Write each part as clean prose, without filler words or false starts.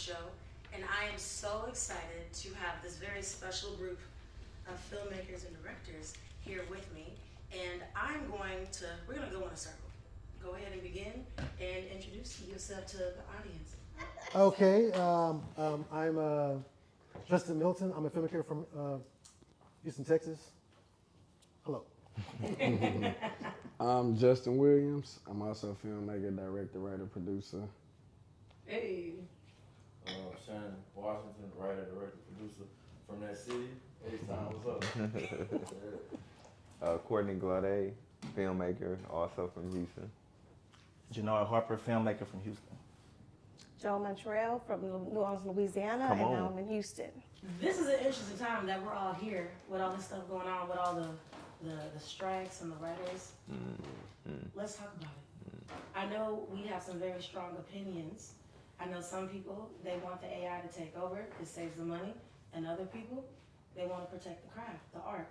show, and I am so excited to have this very special group of filmmakers and directors here with me. And we're going to go in a circle. Go ahead and begin and introduce yourself to the audience. Okay, I'm Justin Milton. I'm a filmmaker from Houston, Texas. Hello. I'm Justin Williams. I'm also a filmmaker, director, writer, producer. Hey. Shannon Washington, writer, director, producer from that city. H-Town, what's up? Courtney Glaudet, filmmaker, also from Houston. Janard Harper, filmmaker from Houston. Joan Montreuil from New Orleans, Louisiana, Come and on. now I'm in Houston. This is an interesting time that we're all here with all this stuff going on, with all the strikes and the writers. Let's talk about it. I know we have some very strong opinions. I know some people, they want the AI to take over, it saves the money, and other people, they want to protect the craft, the art.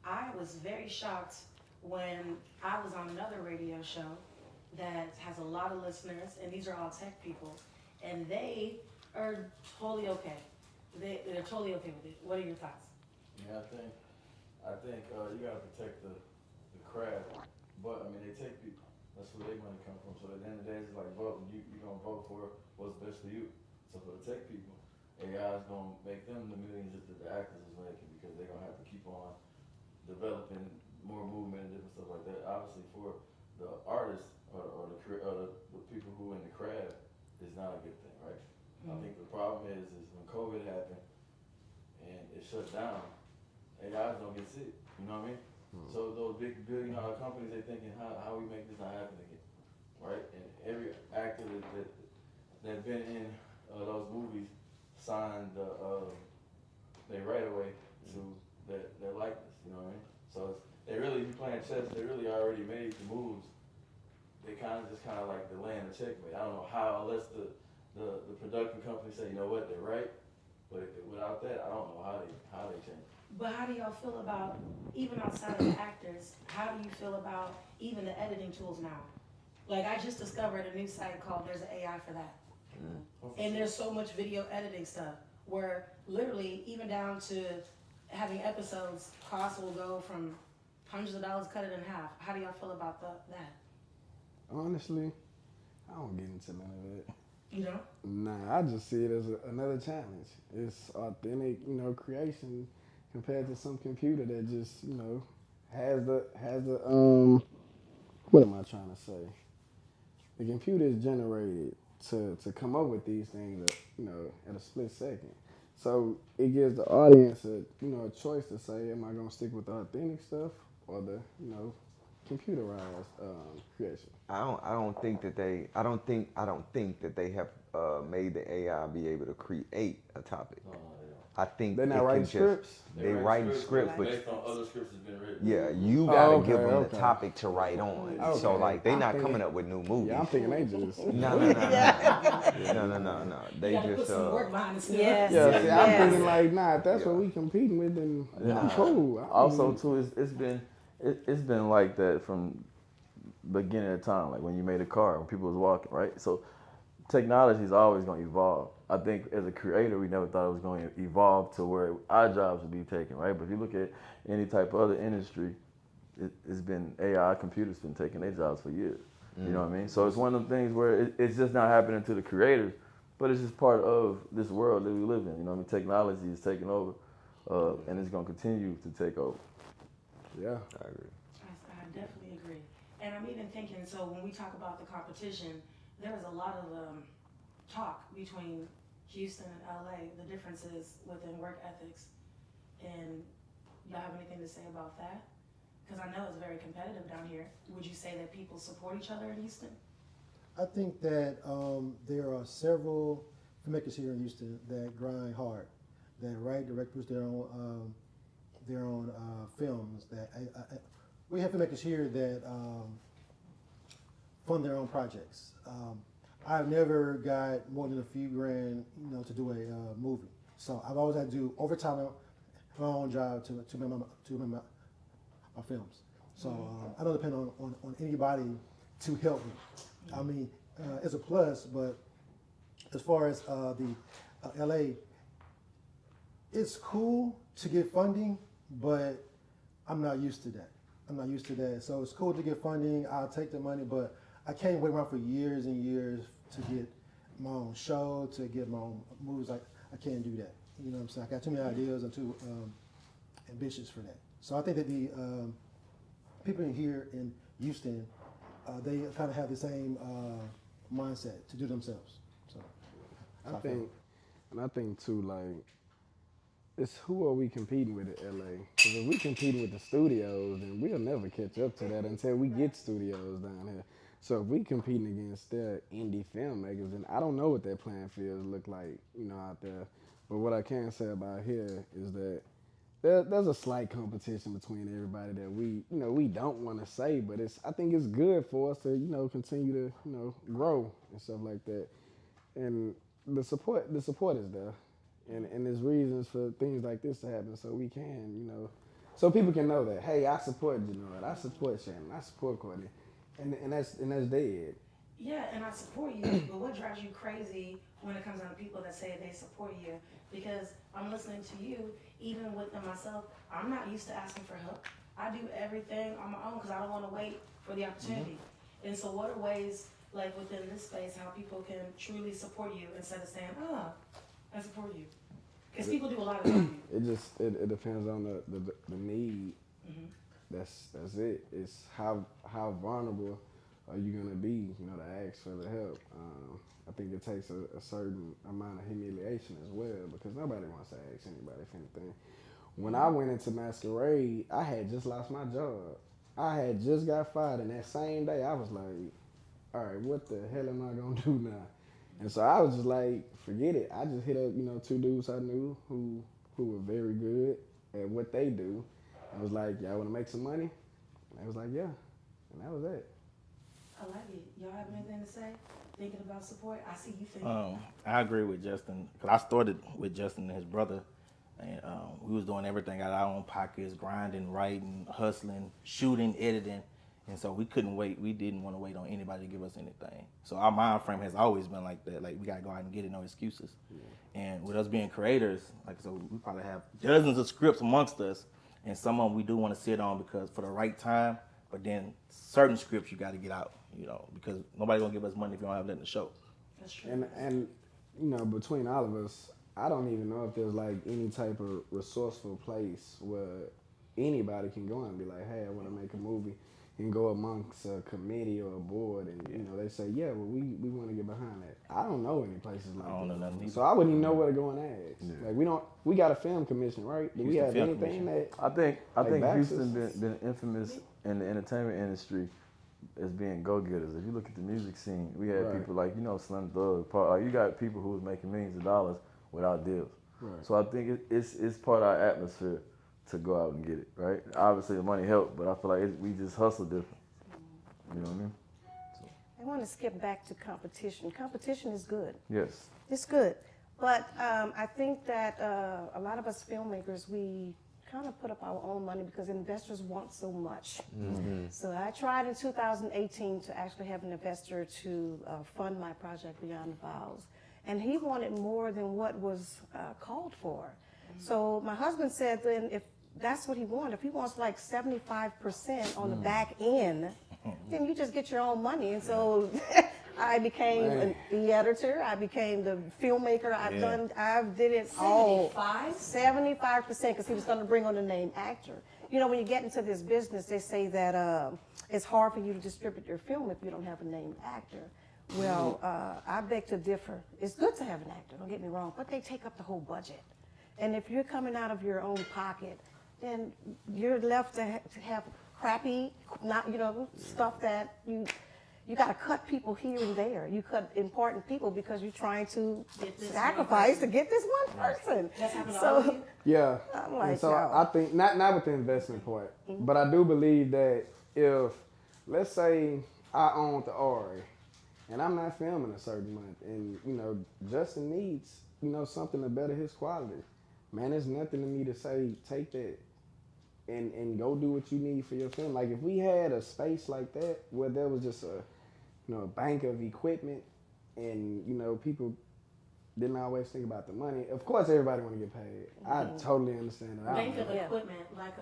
I was very shocked when I was on another radio show that has a lot of listeners, and these are all tech people, and they are totally okay. They're totally okay with it. What are your thoughts? Yeah, I think you gotta protect the craft, but I mean they take people. That's where their money come from. So at the end of the day, it's like voting. You gonna vote for what's best for you. So for the tech people, AI is gonna make them the millions that the actors is making because they're gonna have to keep on developing more movement and different stuff like that. Obviously, for the artists or the people who in the craft, is not a good thing, right? I think the problem is when COVID happened and it shut down, AIs don't get sick. You know what I mean? So those big billion-dollar companies, they thinking how we make this not happen again, right? And every actor that been in those movies signed they right away to their likeness. You know what I mean? So they really, if you're playing chess, they really already made the moves. They kind of like delaying the checkmate. I don't know how, unless the production company say, you know what, they're right. But without that, I don't know how they change. But how do y'all feel about, even outside of the actors, how do you feel about even the editing tools now? Like, I just discovered a new site called There's an AI for That. And there's so much video editing stuff where literally, even down to having episodes, costs will go from hundreds of dollars, cut it in half. How do y'all feel about that? Honestly, I don't get into none of it. You know? Nah, I just see it as another challenge. It's authentic, creation compared to some computer that just, has the what am I trying to say? The computer is generated to come up with these things, at a split second. So it gives the audience a choice to say, am I gonna stick with the authentic stuff or the, computerized creation? I don't think that they have made the AI be able to create a topic. No, they don't. I think They're not it writing can scripts? They writing scripts, but based on other scripts that's been written. yeah, you gotta okay, give them okay. the topic to write on. Okay. So like they I'm not thinking- coming up with new movies. Yeah, I'm thinking they just. No. They You gotta just put some work behind the scenes. Yes. Yeah, see, I'm Yes. thinking like, nah, if that's what Yeah. we competing with, then Yeah. I'm cool. Also, too, it's been like that from beginning of time. Like when you made a car, when people was walking, right? So technology is always going to evolve. I think as a creator, we never thought it was going to evolve to where our jobs would be taken, right? But if you look at any type of other industry, it's been AI, computers been taking their jobs for years. You know what I mean? So it's one of them things where it's just not happening to the creators, but it's just part of this world that we live in. You know what I mean? Technology is taking over, and it's going to continue to take over. Yeah. I agree. I definitely agree. And I'm even thinking, so when we talk about the competition, there was a lot of talk between Houston and LA, the differences within work ethics. And y'all have anything to say about that? Because I know it's very competitive down here. Would you say that people support each other in Houston? I think that there are several filmmakers here in Houston that grind hard, that write, direct, produce their own films. That we have filmmakers here that fund their own projects. I've never got more than a few grand, to do a movie. So I've always had to do overtime on my own job to make my films. So I don't depend on anybody to help me. I mean, it's a plus, but as far as the LA, it's cool to get funding, but I'm not used to that. I'm not used to that. So it's cool to get funding. I'll take the money, but I can't wait around for years and years to get my own show, to get my own movies. I can't do that. You know what I'm saying? I got too many ideas. I'm too ambitious for that. So I think that the people in here in Houston, they kind of have the same mindset to do themselves. So I think too, like, it's who are we competing with in LA? Because if we competing with the studios, then we'll never catch up to that until we get studios down here. So if we competing against their indie filmmakers, then I don't know what their playing fields look like, out there. But what I can say about here is that there's a slight competition between everybody that we don't want to say, but I think it's good for us to, continue to, grow and stuff like that. And the support is there. And there's reasons for things like this to happen, so we can, so people can know that, hey, I support Janelle, I support Shannon, I support Courtney, and that's dead. Yeah, and I support you, but what drives you crazy when it comes down to people that say they support you? Because I'm listening to you, even within myself, I'm not used to asking for help. I do everything on my own because I don't want to wait for the opportunity. Mm-hmm. And so what are ways, like within this space, how people can truly support you instead of saying, I support you? Because people do a lot of things. It depends on the need. Mm-hmm. That's it. It's how vulnerable are you gonna be, to ask for the help. I think it takes a certain amount of humiliation as well, because nobody wants to ask anybody for anything. When I went into Masquerade, I had just lost my job. I had just got fired, and that same day I was like, all right, what the hell am I gonna do now? And so I was just like, forget it. I just hit up, two dudes I knew who were very good at what they do. I was like, y'all want to make some money? And they was like, yeah. And that was it. I like it. Y'all have anything to say? Thinking about support? I see you thinking. I agree with Justin, because I started with Justin and his brother, and we was doing everything out of our own pockets, grinding, writing, hustling, shooting, editing. And so we couldn't wait. We didn't want to wait on anybody to give us anything. So our mind frame has always been like that. Like, we got to go out and get it, no excuses. Yeah. And with us being creators, so we probably have dozens of scripts amongst us. And some of them we do want to sit on because for the right time. But then certain scripts you got to get out, because nobody's going to give us money if you don't have nothing to show. That's true. And between all of us, I don't even know if there's like any type of resourceful place where anybody can go and be like, hey, I want to make a movie. And go amongst a committee or a board, and they say, yeah, well, we want to get behind that. I don't know any places like that. I don't know nothing either. So I wouldn't even know where to go and ask. Yeah. Like, we got a film commission, right? Do we have anything that? I think Houston been infamous in the entertainment industry as being go-getters. If you look at the music scene, we had people like Slim Thug. You got people who was making millions of dollars without deals. Right. So I think it's part of our atmosphere to go out and get it, right? Obviously the money helped, but I feel like we just hustle different. You know what I mean? So. I want to skip back to competition. Competition is good. Yes. It's good. But I think that a lot of us filmmakers, we kind of put up our own money because investors want so much. Mm-hmm. So I tried in 2018 to actually have an investor to fund my project Beyond the Vows. And he wanted more than what was called for. Mm-hmm. So my husband said, then if that's what he wanted, if he wants like 75% on the back end, then you just get your own money. And so I became the editor, I became the filmmaker, I did it all. 75%, because he was going to bring on the name actor. When you get into this business, they say that it's hard for you to distribute your film if you don't have a named actor. Well, I beg to differ. It's good to have an actor, don't get me wrong, but they take up the whole budget. And if you're coming out of your own pocket, then you're left to have crappy, stuff that you got to cut people here and there. You cut important people because you're trying to sacrifice to get this one person. That's happened to all of you? Yeah. I'm like, so I think not with the investment part, but I do believe that if, let's say, I owned the Ari, and I'm not filming a certain month, and Justin needs something to better his quality. Man, there's nothing to me to say take that and go do what you need for your film. Like, if we had a space like that where there was just a bank of equipment and people didn't always think about the money. Of course, everybody want to get paid. I totally understand that. Think of Yeah. equipment like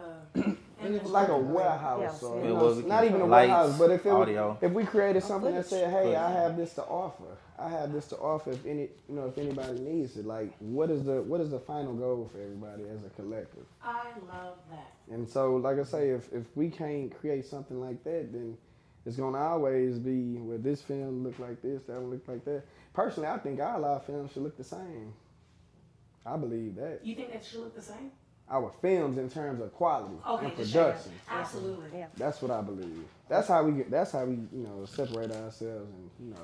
Like a warehouse, Yes, or yeah. you It know, was not even a lights, warehouse, but if it audio. if we created something that footage. said, "Hey, I have this to offer. I have this to offer. If if anybody needs it, like, what is the final goal for everybody as a collective?" I love that. And so, like I say, if we can't create something like that, then it's gonna always be, well, this film look like this, that one look like that. Personally, I think all our films should look the same. I believe that. You think that should look the same? Our films in terms of quality Okay, and the share. production. Absolutely. Yeah. That's what I believe. That's how we separate ourselves and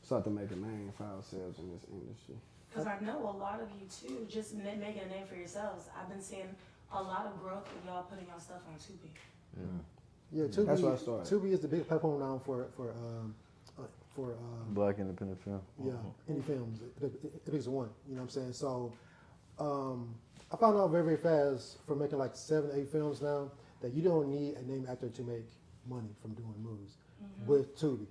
start to make a name for ourselves in this industry. Because I know a lot of you too, just making a name for yourselves. I've been seeing a lot of growth with y'all putting y'all stuff on Tubi. Yeah, Tubi. That's where I started. Tubi is the big platform now for Black independent film. indie films. It is one. You know what I'm saying? So I found out very, very fast from making like 7, 8 films now that you don't need a name actor to make money from doing movies with Tubi.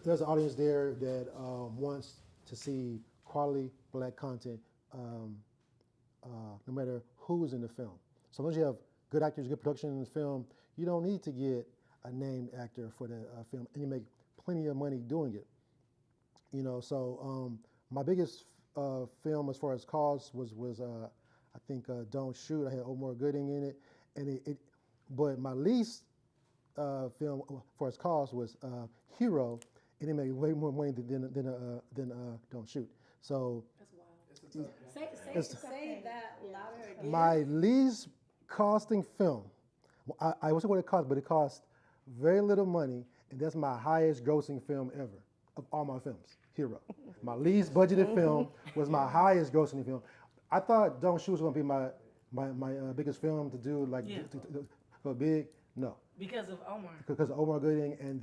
There's an audience there that wants to see quality Black content, no matter who's in the film. So long as you have good actors, good production in the film, you don't need to get a named actor for the film, and you make plenty of money doing it. You know, so my biggest film as far as cost was I think Don't Shoot. I had Omar Gooding in it, and but my least film for its cost was Hero, and it made way more money than Don't Shoot. So That's wild. Say that louder again. my least costing film, I wasn't what it cost, but it cost very little money, and that's my highest grossing film ever of all my films. Hero, my least budgeted film was my highest grossing film. I thought Don't Shoot was gonna be my biggest film to do, like to go big. No, Because of Omar. because of Omar Gooding and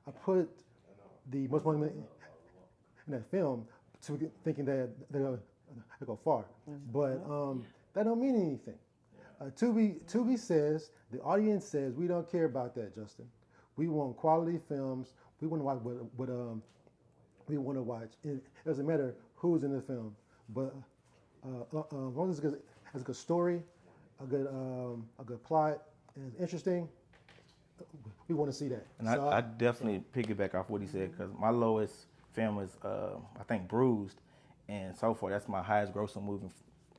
I put the most money in that film to thinking that they'll go far, but that don't mean anything. Tubi says, the audience says, we don't care about that, Justin. We want quality films. We want to watch what we want to watch. It doesn't matter who's in the film, but as long as it's a good story, a good plot, and it's interesting, we want to see that. And So I definitely piggyback off what he said, because my lowest film is, I think, Bruised, and so forth. That's my highest grossing movie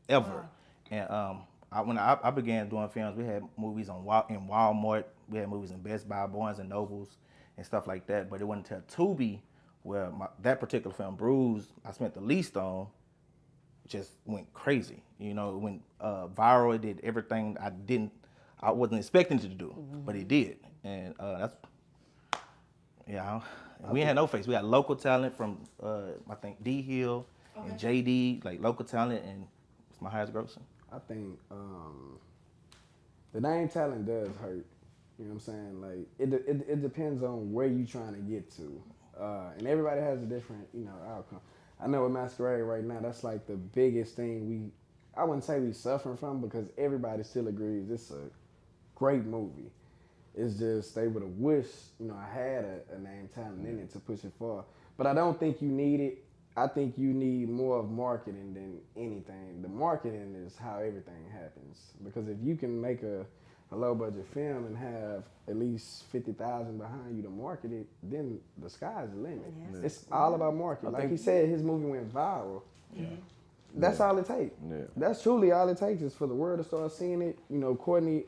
ever. And when I began doing films, we had movies in Walmart, we had movies in Best Buy, Barnes and Nobles, and stuff like that. But it wasn't until Tubi, where that particular film, Bruised, I spent the least on, just went crazy. You know, it went viral. It did everything I wasn't expecting it to do, but it did. And we had no face. We had local talent from I think D Hill and JD, like local talent, and it's my highest grossing. I think the name talent does hurt. You know what I'm saying? Like it depends on where you trying to get to, and everybody has a different outcome. I know with Masquerade right now, that's like the biggest thing I wouldn't say we suffering from, because everybody still agrees it's a great movie. It's just they would have wished I had a name talent in it to push it far. But I don't think you need it. I think you need more of marketing than anything. The marketing is how everything happens. Because if you can make a low budget film and have at least 50,000 behind you to market it, then the sky's the limit. Yes. It's all about marketing. Like he said, his movie went viral. That's all it takes. Yeah. That's truly all it takes, is for the world to start seeing it. Courtney,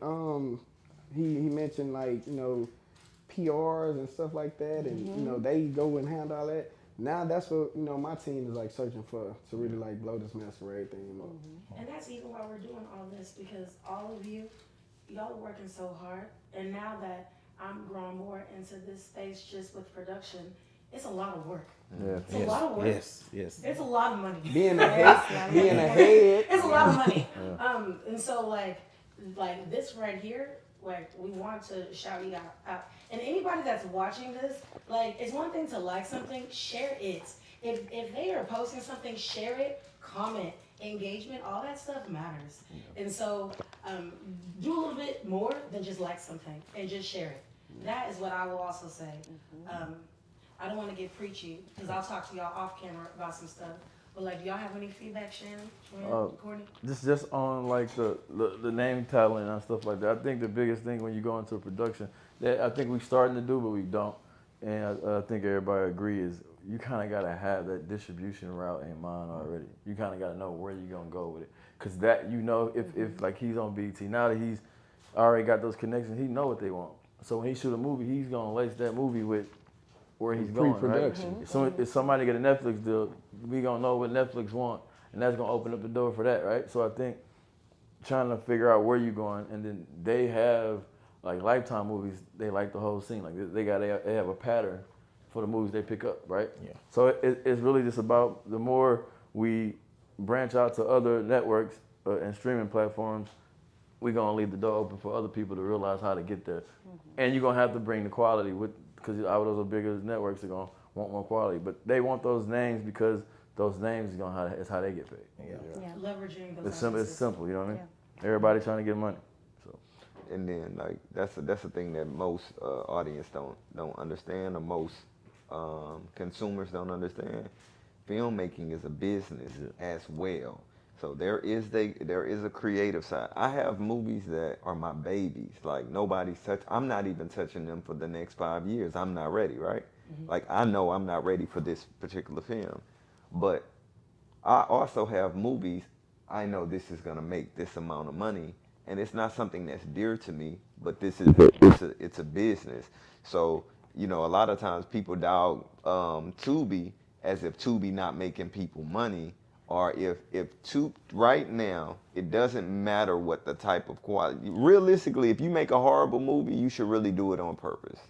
he mentioned PRs and stuff like that, and they go and handle all that. Now that's what my team is like searching for, to really like blow this Masquerade thing up. And that's even why we're doing all this, because all of y'all are working so hard. And now that I'm growing more into this space just with production, it's a lot of work. Yeah. It's a lot of work. Yes. It's a lot of money. Being ahead. It's a lot of money. And so like this right here, like we want to shout you out. And anybody that's watching this, like, it's one thing to like something, share it. If they are posting something, share it, comment, engagement, all that stuff matters. And so do a little bit more than just like something and just share it. That is what I will also say. I don't want to get preachy, because I'll talk to y'all off camera about some stuff. But like, do y'all have any feedback, Shannon, Courtney? Just on like the name talent and stuff like that. I think the biggest thing when you go into a production that I think we're starting to do, but we don't, and I think everybody agree is you kind of gotta have that distribution route in mind already. You kind of gotta know where you're gonna go with it, cause that if like he's on BT now that he's already got those connections, he know what they want. So when he shoot a movie, he's gonna lace that movie with where he's going, right? So if somebody get a Netflix deal, we gonna know what Netflix want, and that's gonna open up the door for that, right? So I think trying to figure out where you're going, and then they have like Lifetime movies. They like the whole scene, like they have a pattern for the movies they pick up, right? Yeah. So it's really just about the more we branch out to other networks and streaming platforms, we're gonna leave the door open for other people to realize how to get there, and you're gonna have to bring the quality with. Because those are bigger networks are gonna want more quality, but they want those names because those names is how they get paid. Yeah. Leveraging those. It's simple, you know what I mean? Yeah. Everybody trying to get money. So. And then like that's the thing that most audience don't understand, or most consumers don't understand. Filmmaking is a business as well. So there is a creative side. I have movies that are my babies. Like nobody's touch. I'm not even touching them for the next 5 years. I'm not ready, right? Like I know I'm not ready for this particular film, but I also have movies. I know this is gonna make this amount of money, and it's not something that's dear to me. But it's a business. So a lot of times people dog Tubi as if Tubi not making people money. Or if right now, it doesn't matter what the type of quality. Realistically, if you make a horrible movie, you should really do it on purpose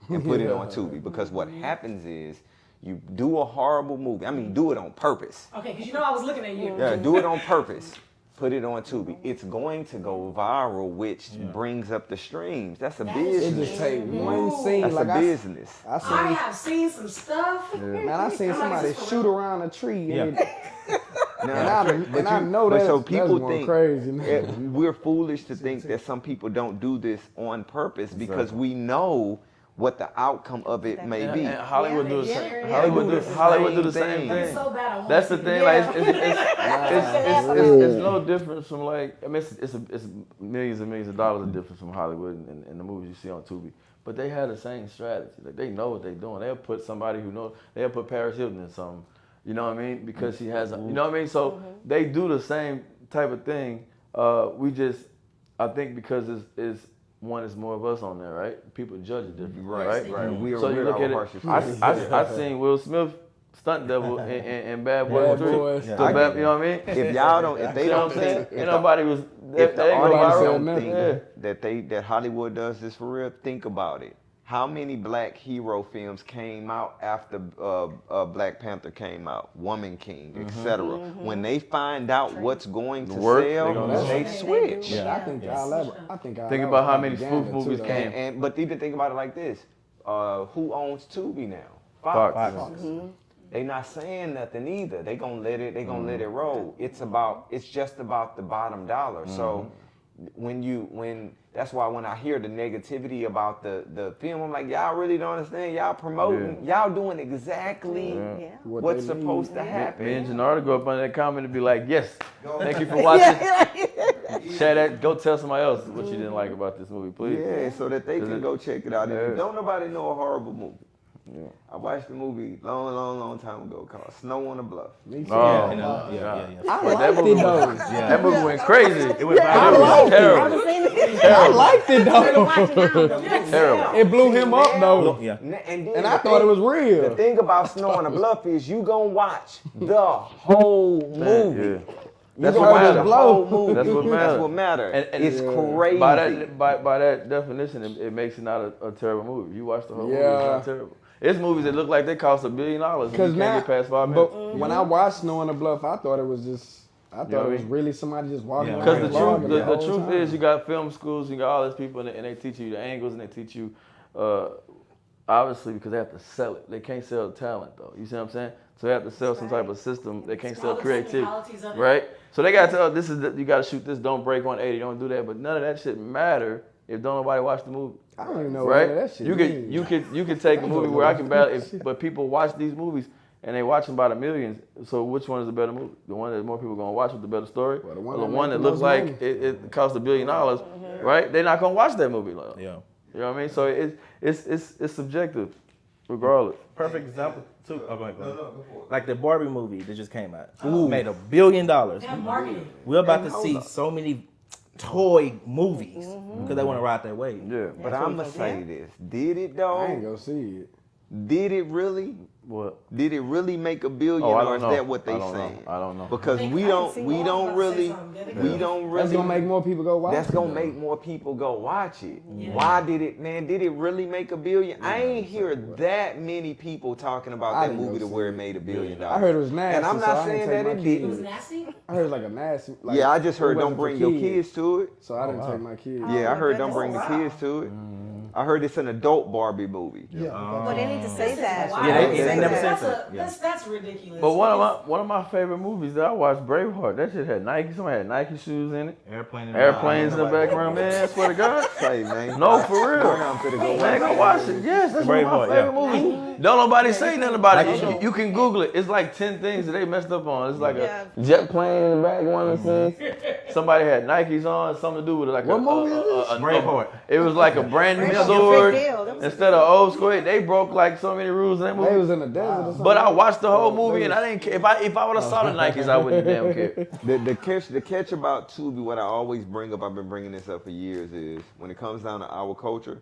and put it on Tubi. Because what happens is you do a horrible movie. I mean, do it on purpose. Okay, because I was looking at you. Yeah, do it on purpose. Put it on Tubi. It's going to go viral, which brings up the streams. That's a business. It just take one scene. That's like a business. I have seen some stuff. Man, I seen somebody shoot around a tree. And Now, and I know that so people that's think crazy, man. we're foolish to think that some people don't do this on purpose because we know what the outcome of it may be. And Hollywood do the same. Yeah. Hollywood do the same It's thing. so bad. That's the thing. Like it's no difference from like I mean it's millions and millions of dollars of difference from Hollywood and the movies you see on Tubi. But they have the same strategy. Like they know what they're doing. They'll put somebody who knows. They'll put Paris Hilton in something. You know what I mean? Because she has, you know what I mean? So they do the same type of thing. I think because it's more of us on there, right? People judge it different, right? So you look at it. I seen Will Smith stunt double in Bad Boys 3. You know what I mean? If they don't think, if the audience don't think that Hollywood does this for real, think about it. How many black hero films came out after Black Panther came out, Woman King, etc.? When they find out what's going to sell, they switch. I think think about how many spoof movies came. But even think about it like this: who owns Tubi now? Fox. They not saying nothing either. They gonna let it roll. It's just about the bottom dollar. So that's why when I hear the negativity about the film, I'm like, y'all really don't understand. Y'all promoting, y'all doing exactly what's supposed to happen. Me and Gennaro go up under that comment and be like, yes, thank you for watching. Share that. Go tell somebody else what you didn't like about this movie, please. Yeah, so that they can go check it out. And don't nobody know a horrible movie. Yeah. I watched a movie long time ago called Snow on the Bluff. Me too. Oh, I liked it though. That movie went crazy. It was terrible. I liked it though. Terrible. It blew him up though. And I thought it was real. The thing about Snow on the Bluff is you gonna watch the whole movie. That's what matters. That's what matters. And it's crazy. By that definition, it makes it not a terrible movie. You watch the whole movie, it's not terrible. It's movies that look like they cost $1 billion and you can't get past 5 minutes. But when I watched Snow on the Bluff, I thought it was really somebody just walking around. Because the truth is, you got film schools, you got all these people, and they teach you the angles, and they teach you, obviously, because they have to sell it. They can't sell talent, though. You see what I'm saying? So they have to sell some type of system. They can't sell creativity, right? So they got to tell you got to shoot this, don't break 180, don't do that. But none of that shit matter if don't nobody watch the movie. I don't even know right? what that shit You could take a movie where I can battle, but people watch these movies and they watching by the millions. So which one is the better movie? The one that more people gonna watch with the better story, Well, or the one that looks like it cost $1 billion, right? They're not gonna watch that movie. Like, Yeah. you know what I mean? So it's subjective, regardless. Perfect example too. Oh, go ahead. Like the Barbie movie that just came out, made $1 billion. That marketing. We're about to see so many toy movies because they want to ride that wave. Yeah. But I'm gonna say this: did it I ain't though? gonna see it. Did it really? What? Did it really make $1 billion, Oh, I or don't is know. that what they I don't know. saying? I don't know. Because I we didn't don't see we it. don't I was about to say really something. we don't really. That's gonna make more people go watch That's it, gonna though. make more people go watch it. Yeah. Why did it, man? Did it really make $1 billion? I ain't hear that many people talking about I that didn't movie go to see where it. it made $1 billion. I heard it was nasty, and I'm so not I saying didn't that take it my It didn't. was kids. nasty. I heard it was like a nasty. Like, Yeah, I just heard it don't wasn't bring for your kids to it. So I didn't take my kids. Yeah, I my heard don't goodness. bring the Wow. kids to it. I heard it's an adult Barbie movie. Yeah. But they need to say that. Wow. Yeah, They they say never that. said that. That's ridiculous. But one of my favorite movies that I watched, Braveheart. That shit had Nike. Somebody had Nike shoes in it. Airplanes in the background. Man, I swear to God. Say, man. No, for real. I'm finna go Man, go watch it. Yes, that's one of my Braveheart, favorite movies. Don't nobody say nothing about it. Like, You can Google it. It's like 10 things that they messed up on. It's like Yeah. a jet plane in the back, one of the things. Somebody had Nikes on, something to do with it. Like What movie is this? Braveheart. It was like a brand new Braveheart. sword. Big deal. That was a Instead of old school, they broke like so many rules in that They movie. was in the desert or something. But I watched the whole movie They and was- I didn't care. If I would have saw the Nikes, I wouldn't damn care. The catch about Tubi, what I always bring up, I've been bringing this up for years, is when it comes down to our culture,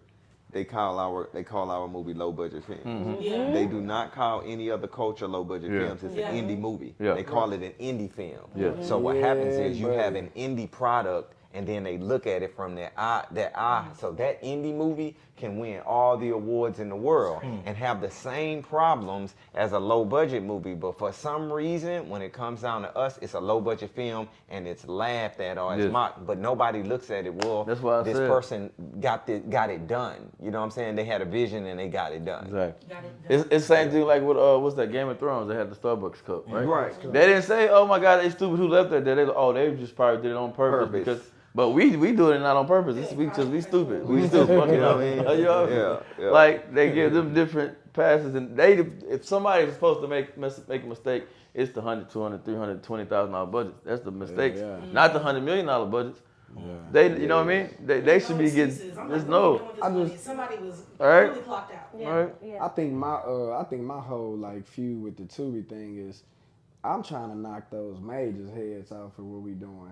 they call our movie low budget films. Yeah. They do not call any other culture low budget Yeah. films. It's Yeah. an indie movie. Yeah. They call it an indie film. Yeah. So what happens Yeah, is you buddy. have an indie product, and then they look at it from their eye. So that indie movie can win all the awards in the world and have the same problems as a low budget movie. But for some reason, when it comes down to us, it's a low budget film and it's laughed at or it's Yes. mocked. But nobody looks at it. Well, That's why I this said. person got it done. You know what I'm saying? They had a vision and they got it done. Exactly. Got it done. It's the same thing like with what's that Game of Thrones? They had the Starbucks cup, right? Right. They didn't say, "Oh my God, they stupid who left that." They just probably did it on purpose. because. But we do it not on purpose. We stupid. We stupid. You know what I mean? You know what I mean? Yeah. Like they give them different passes, and if somebody is supposed to make a mistake, it's the $100, $200, $300, $20,000 budgets. That's the mistakes, Yeah. not the $100 million budgets. Yeah. They, you know what I mean? They should be getting. Excuses. I'm There's like, what are no. we doing with this I money? just- Somebody was All right. really clocked out. Yeah. Right. Yeah. I think my whole like feud with the Tubi thing is, I'm trying to knock those majors heads off for what we doing.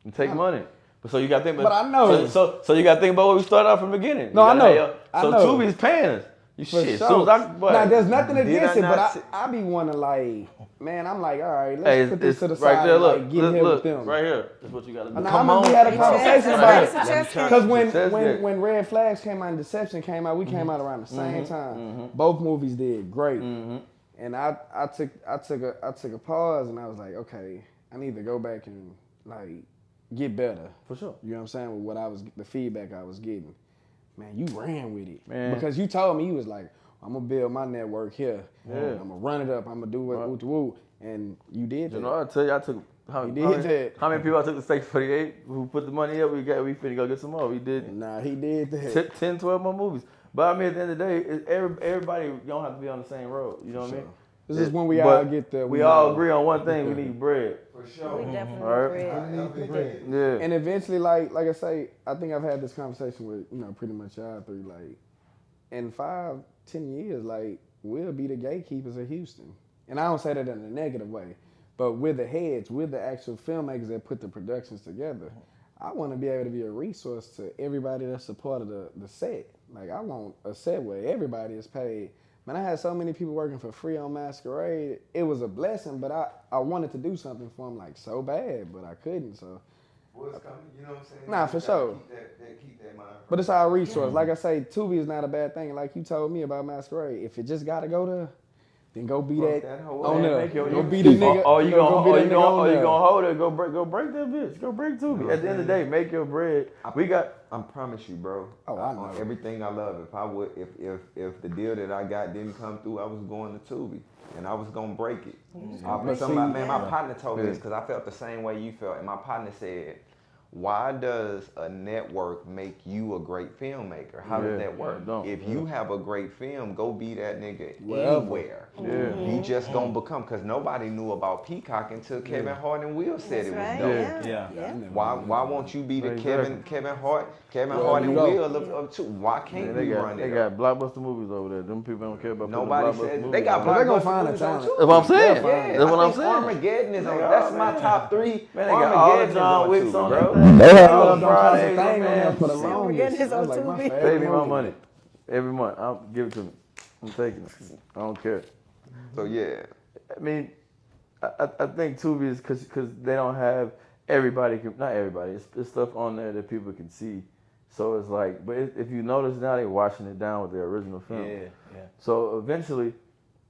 And take money. But so you got to think. But I know. So you got to think about where we started off from the beginning. No, You I gotta know. have- I So know. Tubi's paying us. You For shit. sure. Soon as Now, there's nothing Did against I it, but not say- I be wanting like, man, I'm like, all right, let's Hey, put this it's to the right side there. and Look, like, get in here look, with them. right here. That's what you got to do. And Come we on. had a conversation about It's a it. chess game. Because Success, yeah. when Red Flags came out and Deception came out, we came out around the same time. Both movies did great. And I took a pause and I was like, okay, I need to go back and like get better. For sure. You know what I'm saying? With the feedback I was getting. Man, you ran with it. Man. Because you told me, you was like, I'm gonna build my network here. Yeah. I'm gonna run it up. I'm gonna do what woo. And you did that. You know, I'll tell you, I took how He many, did how many, that. how many people I took the Steak 48 who put the money up. We finna go get some more. We did Nah, he did that. 10, 12 more movies. But I mean, at the end of the day, everybody don't have to be on the same road. You know what I mean? This is when we But all get there. We all agree on one thing: we need bread. For sure. We definitely Alright. agree. Yeah. And eventually, like I say, I think I've had this conversation with pretty much y'all three. Like, in 5-10 years, like we'll be the gatekeepers of Houston. And I don't say that in a negative way, but we're the heads, we're the actual filmmakers that put the productions together. I want to be able to be a resource to everybody that's a part of the set. Like, I want a set where everybody is paid. Man, I had so many people working for free on Masquerade. It was a blessing, but I wanted to do something for them like so bad, but I couldn't. So, What's coming? You know what I'm saying? Nah, for sure. Keep that mind. but it's our resource. Like I say, Tubi is not a bad thing. Like you told me about Masquerade. If it just gotta go there, then go be Fuck that hoe on up. there. Make Go be the nigga. Or you go gonna be that nigga on there. hold it? Go break that bitch. Go break Tubi. At the end of the day, make your bread. We got. I promise you, bro. Oh, I know. On everything I love. If the deal that I got didn't come through, I was going to Tubi and I was gonna break it. But My see- partner told me this because I felt the same way you felt, and my partner said, why does a network make you a great filmmaker? How does that work? If you have a great film, go be that nigga anywhere. You just gonna become, because nobody knew about Peacock until Kevin Hart and Will said it was dope. Why won't you be the Kevin Hart and Will of two? Why can't we run it? They got blockbuster movies over there. Them people don't care about nobody blockbuster says movies. they got They're gonna blockbuster find a movies on talent. too. That's what I'm saying. Yeah, That's what I'm I think saying. Armageddon is on. That's my top 3. Man, they got all the John Wicks on bro. that. They had all a Fridays, thing on there man. for the We're longest. getting his That's on like my Tubi. favorite Pay me my movie. money every month. I'll give it to me. I'm taking it. I don't care. So yeah, I mean, I think Tubi is because they don't have everybody. Not everybody. It's stuff on there that people can see. So it's like, but if you notice now, they're washing it down with their original film. Yeah. So eventually,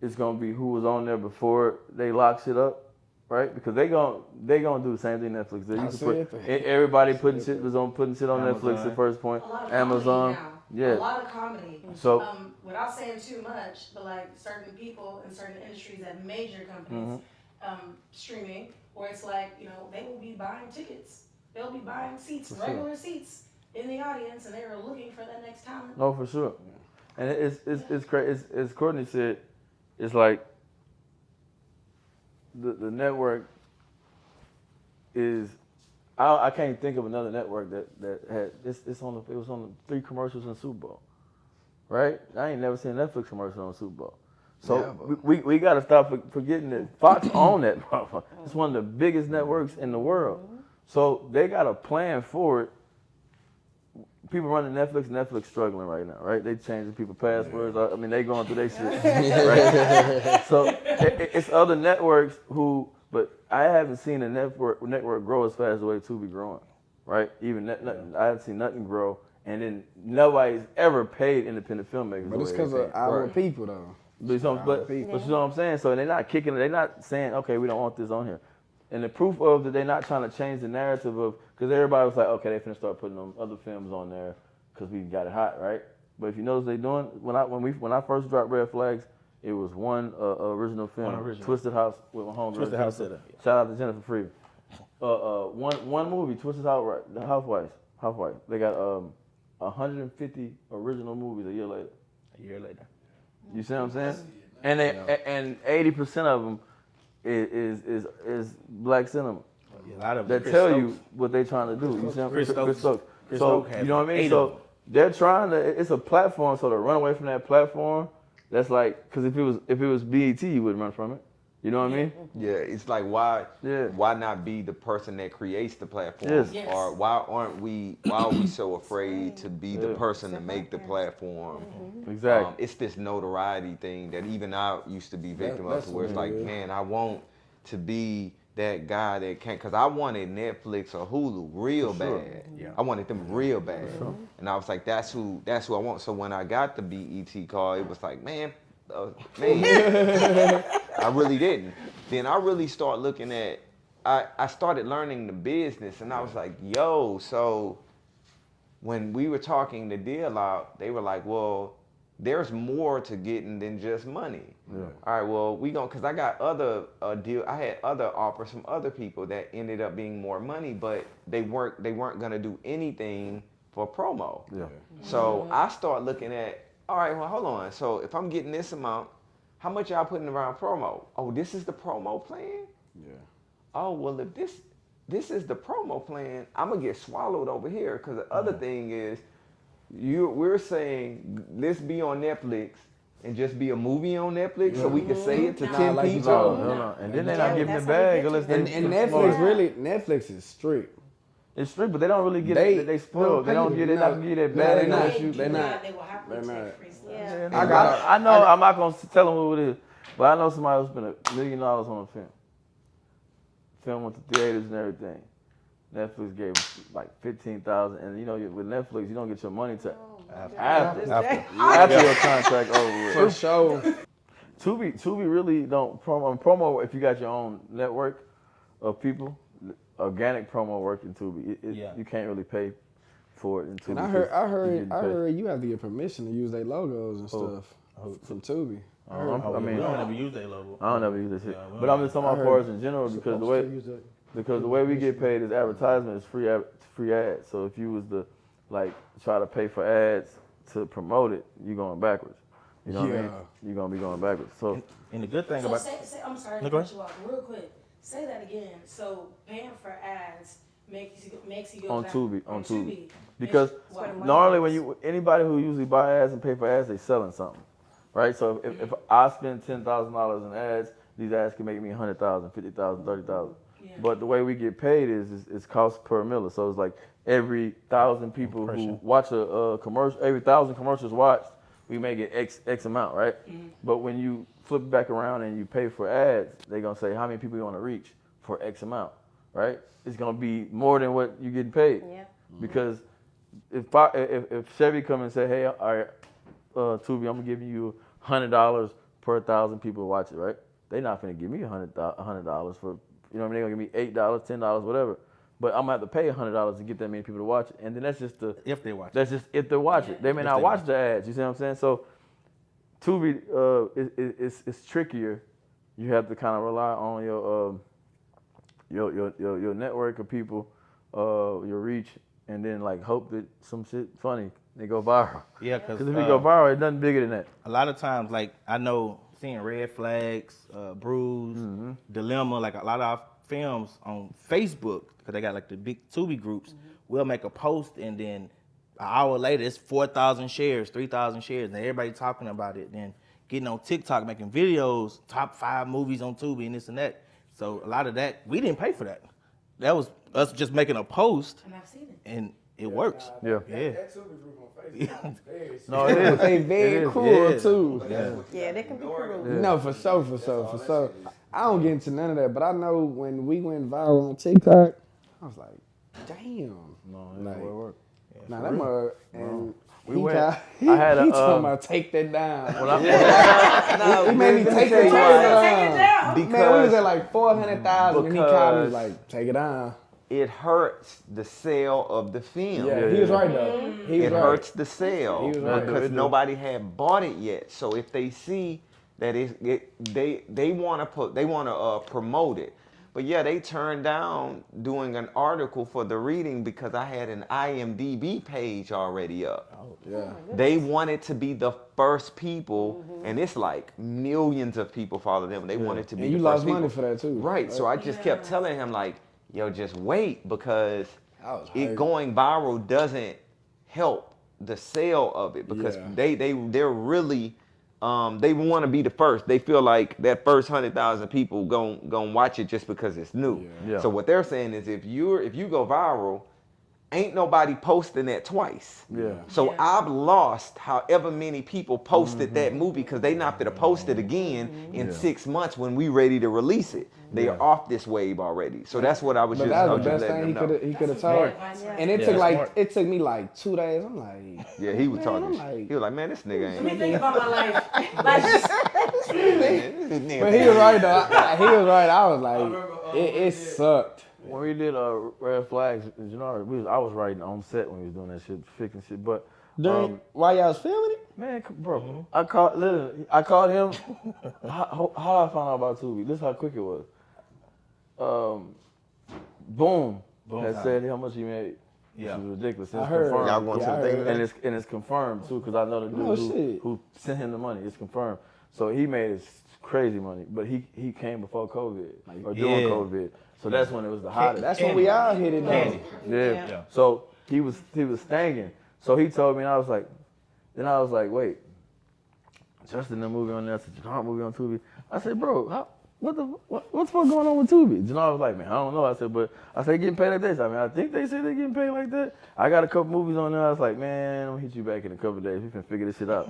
it's gonna be who was on there before they lock shit up, right? Because they gonna do the same thing Netflix did. You can put everybody putting shit on Netflix at first point. A lot of Amazon, comedy now. A lot of comedy. So without saying too much, but like certain people in certain industries at major companies, streaming, where it's like, you know, they will be buying tickets. They'll be buying seats, regular seats in the audience, and they are looking for that next talent. no, for sure. And it's crazy. As Courtney said, it's like the network is. I can't think of another network that had it was on the 3 commercials in Super Bowl, right? I ain't never seen a Netflix commercial on Super Bowl. So we got to stop forgetting that Fox owned that motherfucker. It's one of the biggest networks in the world. So they got a plan for it. People running Netflix struggling right now, right? They changing people's passwords. I mean, they going through their shit, right? So it's other networks who, but I haven't seen a network grow as fast as the way Tubi growing, right? Even I haven't seen nothing grow, and then nobody's ever paid independent filmmakers. But it's because of our people, though. But you know what I'm saying? So they're not kicking it. They're not saying, okay, we don't want this on here. And the proof of that they're not trying to change the narrative of, because everybody was like, okay, they finna start putting them other films on there because we got it hot, right? But if you notice they doing, when I first dropped Red Flags, it was one original film, Twisted House with my homegirl. Twisted House Sitter. Shout out to Jennifer Freeman. One movie, Twisted House, the Housewives. They got 150 original movies a year later. You see what I'm saying? And and 80% of them is black cinema. A lot of that tell you what they're trying to do. You see what I'm saying? Chris Stokes. So you know what I mean? So they're trying to. It's a platform. So to run away from that platform, that's like, because if it was BET, you wouldn't run from it. You know what I mean? Yeah, it's like why not be the person that creates the platform? Yes. Yes. Or why are we so afraid to be the person to make the platform? Exactly. It's this notoriety thing that even I used to be victim of, where it's like, man, I want to be that guy that can't, because I wanted Netflix or Hulu real bad. Yeah. I wanted them real bad. And I was like, that's who I want. So when I got the BET call, it was like, man, I really didn't. Then I really started looking at, I started learning the business, and I was like, yo, so when we were talking the deal out, they were like, well, there's more to getting than just money. Yeah. All right, well, because I got other I had other offers from other people that ended up being more money, but they weren't gonna do anything for promo. Yeah. So I start looking at, all right, well, hold on. So if I'm getting this amount, how much y'all putting around promo? Oh, this is the promo plan? Yeah. Oh, well, if this is the promo plan, I'm gonna get swallowed over here, because the other thing is, we're saying let's be on Netflix and just be a movie on Netflix, so we can say it to 10 people. No. And then they're not giving the bag unless they. And Netflix is strict. It's strict, but they don't really get it. They spoiled. They don't get it. They're not gonna give that bag. They're not. They will happily take free stuff. Yeah. I know. I'm not gonna tell them who it is, but I know somebody who spent $1 million on a film. Film went to theaters and everything. Netflix gave like $15,000, and you know, with Netflix, you don't get your money till after your contract over with. For sure. Tubi really don't promo. If you got your own network of people, organic promo work in Tubi. You can't really pay for it in Tubi. And I heard you have to get permission to use their logos and stuff from Tubi. I mean, we don't ever use their logo. I don't ever use that shit. But I'm just talking about for us in general, because the way Because the way we get paid is advertisement is free ads. So if you was to like try to pay for ads to promote it, you're going backwards. You know what I mean? You're gonna be going backwards. So And the good thing So about I'm sorry No, to go cut you off real quick. Say that again. So paying for ads makes you go on back Tubi. Because Why? normally when anybody who usually buy ads and pay for ads, they selling something, right? So if I spend $10,000 in ads, these ads can make me 100,000, 50,000, 30,000. Yeah. But the way we get paid is cost per miller. So it's like every 1,000 people who watch a commercial, every 1,000 commercials watched, we make it X amount, right? Mm-hmm. But when you flip it back around and you pay for ads, they're gonna say how many people you want to reach for X amount, right? It's gonna be more than what you're getting paid. Yeah. Because if Chevy come and say, hey, all right, Tubi, I'm gonna give you $100 per 1,000 people who watch it, right? They're not gonna give me $100 for, you know what I mean? They're gonna give me $8, $10, whatever. But I'm gonna have to pay $100 to get that many people to watch it, and then that's just if they watch. that's just if they watch it. They may not watch the ads. You see what I'm saying? So Tubi it's trickier. You have to kind of rely on your network of people, your reach, and then like hope that some shit funny they go viral. Yeah, because if you go viral, it's nothing bigger than that. a lot of times, like I know seeing Red Flags, Bruise, Dilemma, like a lot of our films on Facebook, because they got like the big Tubi groups, we'll make a post and then an hour later it's 4,000 shares, 3,000 shares, and everybody talking about it. Then getting on TikTok, making videos, top 5 movies on Tubi and this and that. So a lot of that, we didn't pay for that. That was us just making a post, And I've seen it. and it works. Yeah. Yeah. That Tubi group on Facebook. No, it is. They very cool Yeah. too. Yeah, they can be cool. No, for sure. I don't get into none of that, but I know when we went viral on TikTok, I was like, damn. No, Like, it work. Nah, that mug, and We he went- got- I had a, he talking about take that down. No, He made me take tell that you why. down. Take it down. Man, we was at like 400,000, and he called me Because- like, take it down. It hurts the sale of the film. Yeah, he was right though. He was It right. hurts the sale He was right. because nobody had bought it yet. So if they see that they want to promote it, but yeah, they turned down doing an article for the reading because I had an IMDb page already up. Yeah. They wanted to be the first people, and it's like millions of people follow them. They wanted to be. And you the lost first people. money for that too. Right. So I just kept telling him like, yo, just wait because I was it hyped. going viral doesn't help the sale of it because Yeah. they're really they want to be the first. They feel like that first 100,000 people gon' watch it just because it's new. Yeah. So what they're saying is if you go viral, ain't nobody posting that twice. Yeah. So I've lost however many people posted that movie because they not gonna post it again in 6 months when we ready to release it. They are off this wave already. So that's what I was But just, that I was was the just best letting thing them know. he could have That's told. advice. And it Yeah, took that's like smart. it took me like 2 days. I'm like, Yeah, he was Man, talking. I'm like- He was like, man, this nigga Let me ain't. think about my life. Like, but he was right though. He was right. I was like, it sucked. When we did Red Flags, you know, I was writing on set when we was doing that shit, fixing shit. But While y'all was filming it, man, bro, I called him. how I found out about Tubi? This is how quick it was. Boom had time. said how much he made. Yeah. Which was ridiculous. I It's heard. confirmed. Y'all going to Yeah, the I thing heard. today? And it's confirmed too, because I know the dude Oh, shit. who sent him the money. It's confirmed. So he made his crazy money, but he came before COVID or during Yeah. COVID. So that's when it was the hottest. that's when we all hit it though. Candy. Yeah. Yeah. So he was stinging. So he told me, and I was like, wait, Justin, the movie on there, it's a Janard movie on Tubi. I said, bro, what's the fuck going on with Tubi? Janard was like, man, I don't know. I said, getting paid like this. I mean, I think they said they're getting paid like that. I got a couple movies on there. I was like, man, I'm gonna hit you back in a couple of days. We can figure this shit out.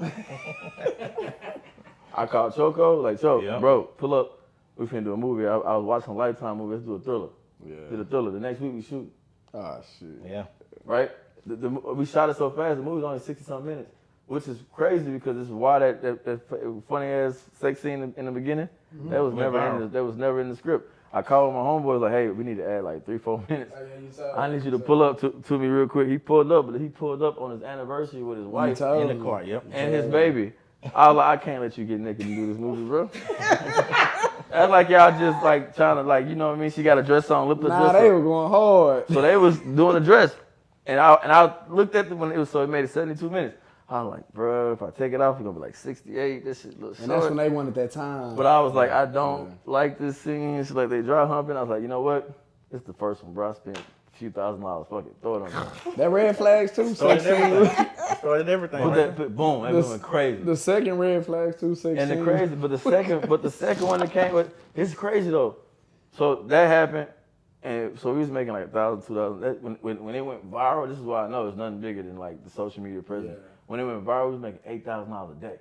I called Choco, like, Yeah. bro, pull up. We finna do a movie. I was watching a Lifetime movie. Let's do a thriller. Yeah. Did a thriller. The next week we shoot. Oh shit. Yeah. Right? We shot it so fast, the movie's only 60-something minutes, which is crazy because this is why that funny ass sex scene in the beginning, that was never in the script. I called my homeboys like, hey, we need to add like 3-4 minutes. I need you to pull up to me real quick. He pulled up, but he pulled up on his anniversary with his wife told In the me. car. Yep. and his baby. I was like, I can't let you get naked and do this movie, bro. That's like y'all just like trying to like, you know what I mean? She got a dress on, lift the Nah, dress they up. were going hard. So they was doing a dress. And I looked at it when it was, so it made it 72 minutes. I was like, bro, if I take it off, it's gonna be like 68. This shit looks And short. that's when they wanted that time. But I was like, I don't like this scene. She's like, they dry humping. I was like, you know what? It's the first one, bro. I spent a few $1,000s. Fuck it, throw it on there. That red flags too. Started 16. everything. Boom, that went crazy. The second red flags too. 16. And the crazy, but the second one that came with, it's crazy though. So that happened, and so we was making like $1,000, $2,000. When it went viral, this is why I know it's nothing bigger than like the social media presence. Yeah. When it went viral, we was making $8,000 a day.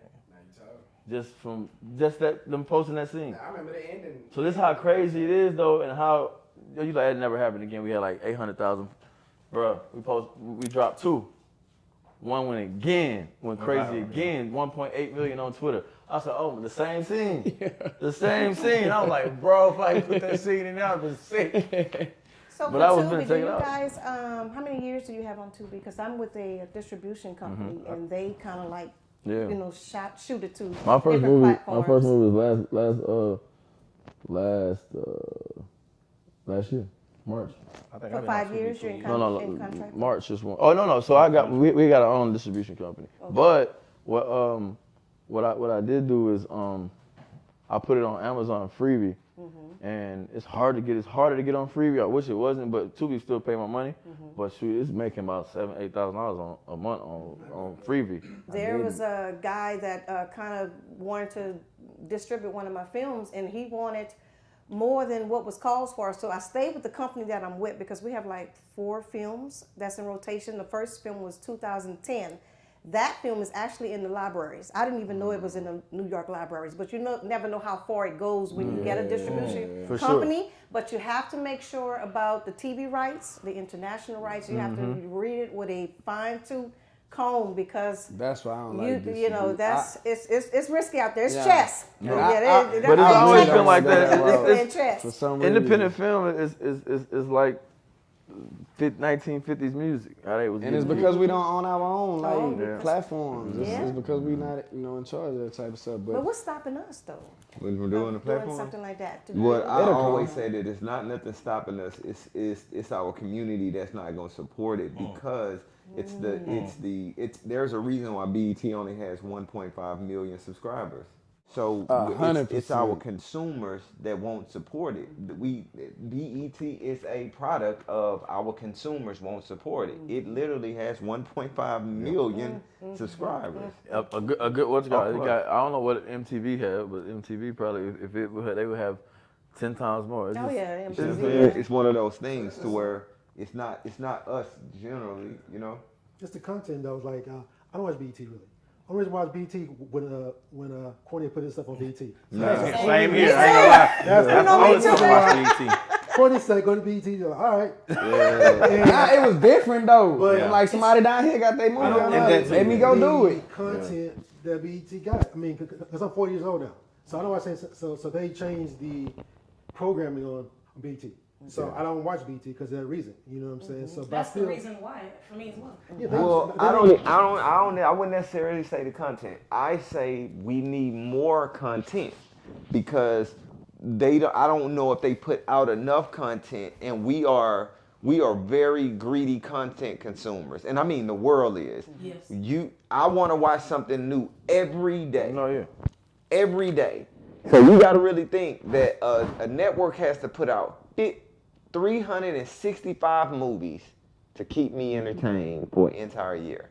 Just from them posting that scene. I remember the ending. So this is how crazy it is though, and how you like it never happened again. We had like 800,000, bro. We dropped 2. One went crazy again. 1.8 million on Twitter. I said, oh, the same scene, the same scene. I was like, bro, if I put that scene in there, I'd been sick. So But I was for gonna Tubi, take do it you out. guys, how many years do you have on Tubi? Because I'm with a distribution company, and they kind of like, Yeah. you know, shoot it to My first different movie platforms. was last year, March. I think For I've been 5 on years, TV you're in, for in contract? March just one. Oh no. So we got our own distribution company. Okay. But what I did do is I put it on Amazon freebie, and it's harder to get on freebie. I wish it wasn't, but Tubi still pay my money. But shoot, it's making about $7,000-$8,000 a month on freebie. There was a guy that kind of wanted to distribute one of my films, and he wanted more than what was called for. So I stayed with the company that I'm with because we have like 4 films that's in rotation. The first film was 2010. That film is actually in the libraries. I didn't even know it was in the New York libraries, but you never know how far it goes when you get a distribution For company. sure. But you have to make sure about the TV rights, the international rights. You have to read it with a fine-tooth comb because That's why I don't like this. you know that's it's risky out there. It's Yeah. chess. Yeah. But it's always been like that. It's chess. For some reason. Independent film is like 1950s music. How they was And it's getting because we don't own our own like Oh, platforms. Yeah. It's because we not in charge of that type of stuff. But But what's stopping us though? When we're doing the Doing platform. something like that. To What I It'll always come. say that it's not nothing stopping us. It's our community that's not going to support it because there's a reason why BET only has 1.5 million subscribers. So 100%. it's our consumers that won't support it. BET is a product of our consumers won't support it. It literally has 1.5 million subscribers. A good what you got? Oh, It got? I don't know what MTV had, but MTV probably if it would, they would have 10 times more. It's Oh just- yeah, It's, MTV. it's one of those things to where it's not us generally, you know. Just the content though, like I don't watch BET really. Only reason I watch BET when Corny put his stuff on BET. Same here. I ain't gonna lie. That's You know, all me the too, stuff about BET. Corny said go to BET. You're like, all right. nah, it was different though. But- And, like somebody down here got their movie. I don't I'm like like, let me go do the it. content that BET got. I mean, because I'm 40 years old now, so I know what I'm saying. So they changed the programming on BET. So I don't watch BET because of that reason. You know what I'm saying? So but That's I still, the reason why, for me as well. Yeah, Well, I wouldn't necessarily say the content. I say we need more content because I don't know if they put out enough content, and we are very greedy content consumers, and I mean the world is. Yes. I want to watch something new every day. No, yeah. Every day. So you got to really think that a network has to put out 365 movies to keep me entertained for an entire year.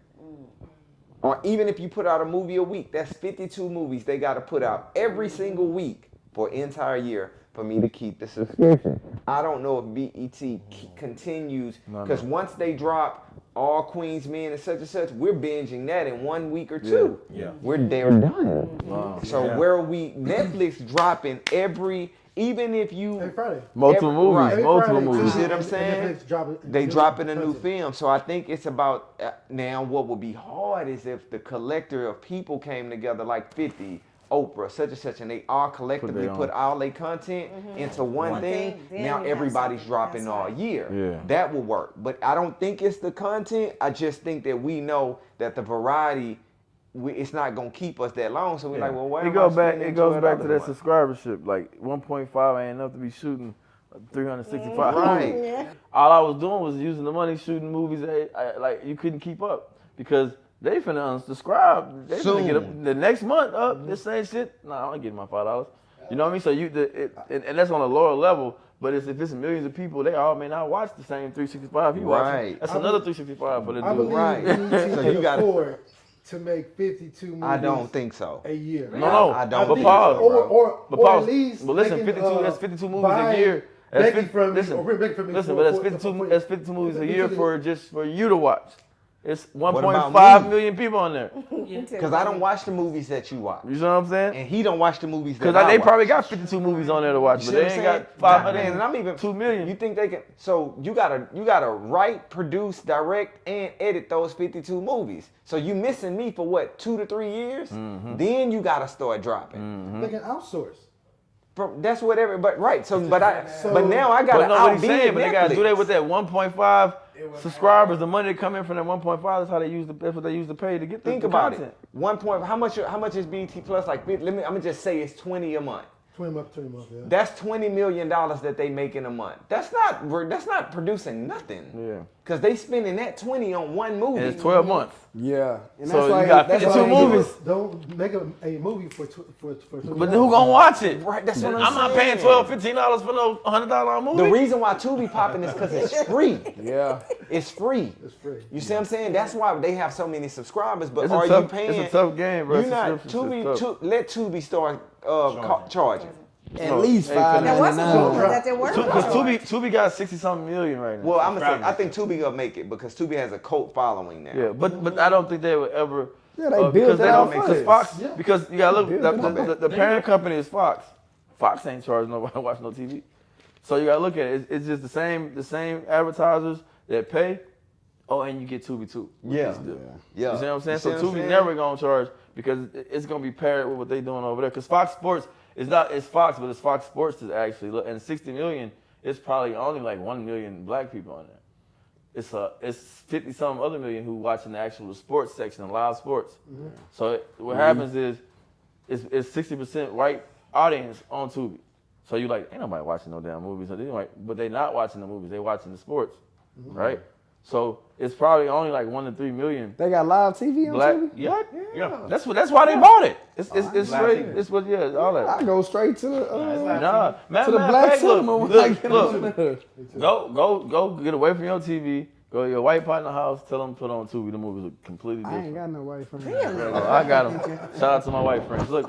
Or even if you put out a movie a week, that's 52 movies they got to put out every single week for an entire year for me to keep the subscription. I don't know if BET continues, because once they drop All Queens Men and such, we're binging that in 1 week or two. Yeah. They're done. Wow. So where are we? Netflix dropping even if you every Friday. Multiple movies, right. Every multiple Friday, You movies. see what I'm and saying? Netflix They dropping a new content. film, so I think it's about now. What would be hard is if the collector of people came together, like 50, Oprah, such, and they all collectively put all their content into one thing. Then Now you have everybody's something. dropping That's all right. year. Yeah. That will work, but I don't think it's the content. I just think that we know that the variety it's not gonna keep us that long. So we're like, well, why it am goes I back. spending It goes back $12 to a that month? subscribership. Like 1.5 ain't enough to be shooting 365 Right. movies. Yeah. All I was doing was using the money shooting movies that like you couldn't keep up because they finna unsubscribe. They finna get up the next month up. This same shit. Nah, I ain't getting my $5. You know what I mean? So and that's on a lower level. But if it's millions of people, they all may not watch the same 365 you watching. Right. That's another 365 for the I dude. believe Right. we need to So you gotta- afford to make 52 movies I don't think so. a year. No, I don't but think pause. so, bro. But Or pause. at least But listen, making, 52. That's 52 movies a buying year. That's Becky 50, from me, listen, or bring Becky from me. listen, for- but that's for- 52. for- That's 52 movies a year for you to watch. It's about 1.5 me? million people on there. Because I don't watch the movies that you watch. You know what I'm saying? And he don't watch the movies that Because I they watch. probably got 52 movies on there to watch, You but see they what ain't I'm got saying? 500 Man, and I'm even 2 million. You think they can? So you gotta write, produce, direct, and edit those 52 movies. So you missing me for what, 2 to 3 years? Mm-hmm. Then you gotta start dropping. They can outsource. Bro, that's what everybody. Right. So but So- now I But gotta no, what he's outbid saying, but they gotta do Netflix. that with that 1.5 subscribers. The money that come in from that 1.5 is how they use that's what they use to pay to get the Think the about content. it. 1 point. How much is BT Plus? Like, I'm gonna just say it's 20 a month. 20 months, yeah. That's $20 million that they make in a month. That's not producing nothing. Yeah. Cause they spending that 20 on one movie. And it's 12 months. Yeah. And So why- you got that's 52 why- movies. Don't make a movie for But who gonna watch it? Right, that's what I'm not paying saying. $12, $15 for no $100 movie. The reason why Tubi popping is because it's free. Yeah. It's free. It's free. You see what I'm saying? That's why they have so many subscribers. But It's are a tough, you paying? It's a tough game, bro. You're not Subscriptions is tough. let Tubi start charging. At least Hey, There was a $5.99. rumor that they were. Because Tubi got 60-something million right now. Well, I'm gonna say I think Tubi gonna make it because Tubi has a cult following now. Yeah, but I don't think they would ever. Yeah, they built because that they don't off make of because it. Fox Yeah. because you gotta look Built it off the parent company is Fox. Fox ain't charging nobody to watch no TV, so you gotta look at it. It's just the same advertisers that pay. Oh, and you get Tubi too. Yeah. Yeah. You see what I'm saying? You see So what I'm Tubi saying? never gonna charge because it's gonna be paired with what they doing over there. Because Fox Sports is not it's Fox, but it's Fox Sports to actually look. And 60 million, it's probably only like 1 million black people on there. It's 50 some other million who watching the actual sports section, live sports. So what happens is it's 60% white audience on Tubi. So you like ain't nobody watching no damn movies, but they not watching the movies. They watching the sports, right? So it's probably only like 1 to 3 million. They got live TV on Black, TV? yeah. That's why they bought it. It's Live straight. TV. It's what all that. I go straight to the Nah, to the black cinema when I get look, on there. go get away from your TV. Go to your white partner house. Tell them put on Tubi. The movies are completely I different. ain't got no white friends. Oh, I got them. Shout out to my white friends. Look,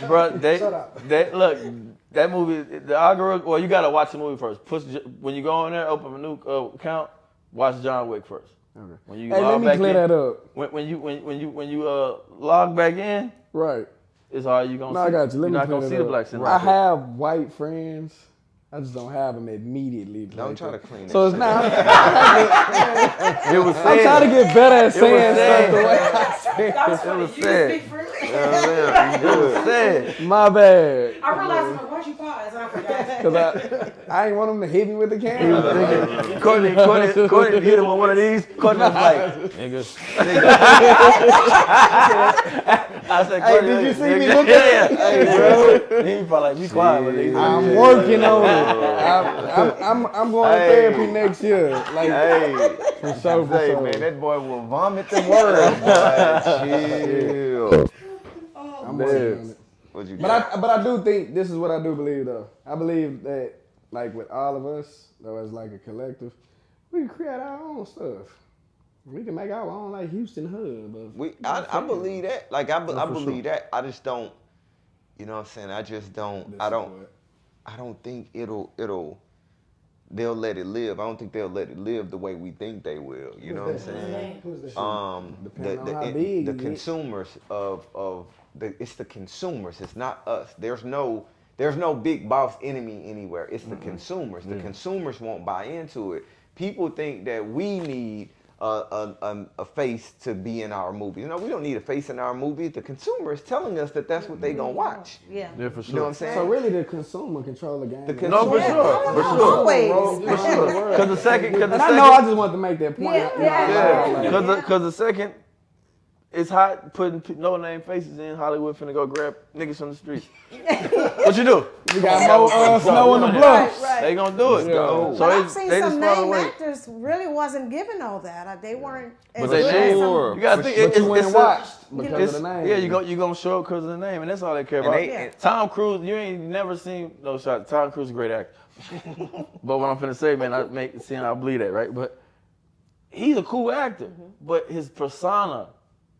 bro, they look that movie. The algorithm. Well, you gotta watch the movie first. When you go in there, open a new account. Watch John Wick first. Okay. When you Hey, let log me back clear in, that up. when you log back in, Right. is all you gonna No, see. I got you. Let You're me not clear gonna see that the black up. cinema. I have white friends. I just don't have them immediately. Don't try to clean So that it's not. It was I'm said. trying to get better at saying said. stuff the way I say That was It funny. was You sad. speak freely. It was said. it. My bad. I realized, like, why'd you pause? And I forgot. Because I ain't want them to hit me with the camera. Courtney hit him on one of these. Courtney was like, nigga. I said, Hey, Courtney, did you see me nigga. looking? Yeah. Hey, bro. He probably like, be quiet. But he's I'm working on it. I'm going to therapy next year. Like, Hey, for sure, for hey, sure. man, that boy will vomit the words. Boy. Chill. I'm working on it. What you But got? I do think this is what I do believe though. I believe that like with all of us, though as like a collective, we can create our own stuff. We can make our own like Houston hub. I believe that. Like I for believe that. I just don't. You know what I'm saying? I just don't. I don't think they'll let it live. I don't think they'll let it live the way we think they will. You know what I'm saying? Who's that? Depending on how big the you get. consumers it's the consumers. It's not us. There's no big boss enemy anywhere. It's the consumers. The consumers won't buy into it. People think that we need a face to be in our movie. You know, we don't need a face in our movie. The consumer is telling us that that's what they gonna watch. Yeah. Yeah, for You know what I'm sure. saying? So really, the consumer control the game. No, for sure. For sure. Always. For sure. Because the second, And I know I just wanted to make that point. Yeah. Because the second it's hot putting no-name faces in. Hollywood finna go grab niggas from the streets. What you do? We got more snow in the bluff. Right. They gonna do it. Yeah. So But I've seen they some just follow name away. actors really wasn't given all that. They weren't as But they good as sure. some. You gotta think But you went it's and watched because of the name. Yeah, you gonna show up because of the name, and that's all they care And about. they- Tom Cruise, you ain't never seen no shot. Tom Cruise is a great actor. But what I'm finna say, man, seeing how I bleed that, right? But he's a cool actor, but his persona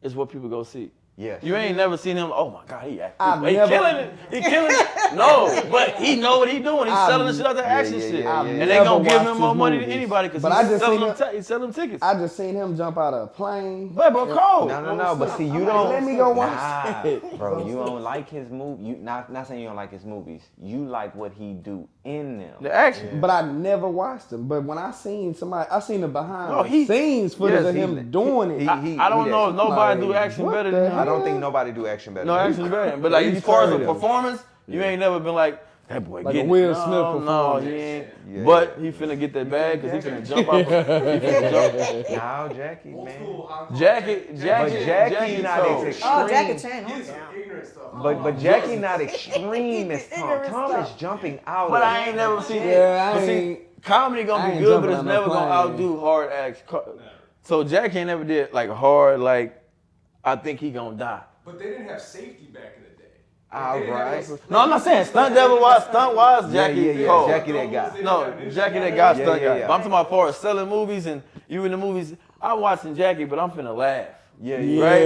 is what people go see. Yes. You ain't never seen him. Oh my God, he acting. I've He never- killing it. He killing it. No, but he know what he doing. He's selling the shit out the action yeah, shit, yeah, yeah. and they Never gonna give watched him his more money than movies. anybody because But I just seen he's selling tickets. I just seen him jump out of a plane. But bro, cold. No, but see, you like, don't. let me go watch Nah, it. bro, you don't like his movie. You not saying you don't like his movies. You like what he do in them. The action. But I never watched him. But when I seen the behind No, the scenes footage yes, of he- him doing it. I don't know if nobody do action what better the than him. I don't think nobody do action better. No than action him. better. But like He's as far as a crazy. performance, you ain't never been like that boy Like get a Will it. Smith No, performance. he ain't. Yeah. But he finna get that bag because he finna jump out. He finna jump. Now, Jackie, man. Jackie, But Jackie not told. as extreme. Oh, Jackie Chan. Oh, yeah. Ignorant stuff. But Jackie not extreme as Tom. Ignorant Tom is stuff. jumping out. But of I ain't never seen Yeah, I but see, ain't- comedy I gonna be ain't good, but jumping it's on no never gonna plane. outdo hard acts. So Jackie ain't never did like hard, like, I think he gonna die. But they didn't have safety back in the day. All They didn't have right. those- No, I'm not saying stunt wise, Jackie yeah. cold. Jackie that guy. No, Jackie that guy Yeah, stunt yeah, guy. yeah. But I'm talking about for selling movies and you in the movies. I'm watching Jackie, but I'm finna laugh. Yeah, Right?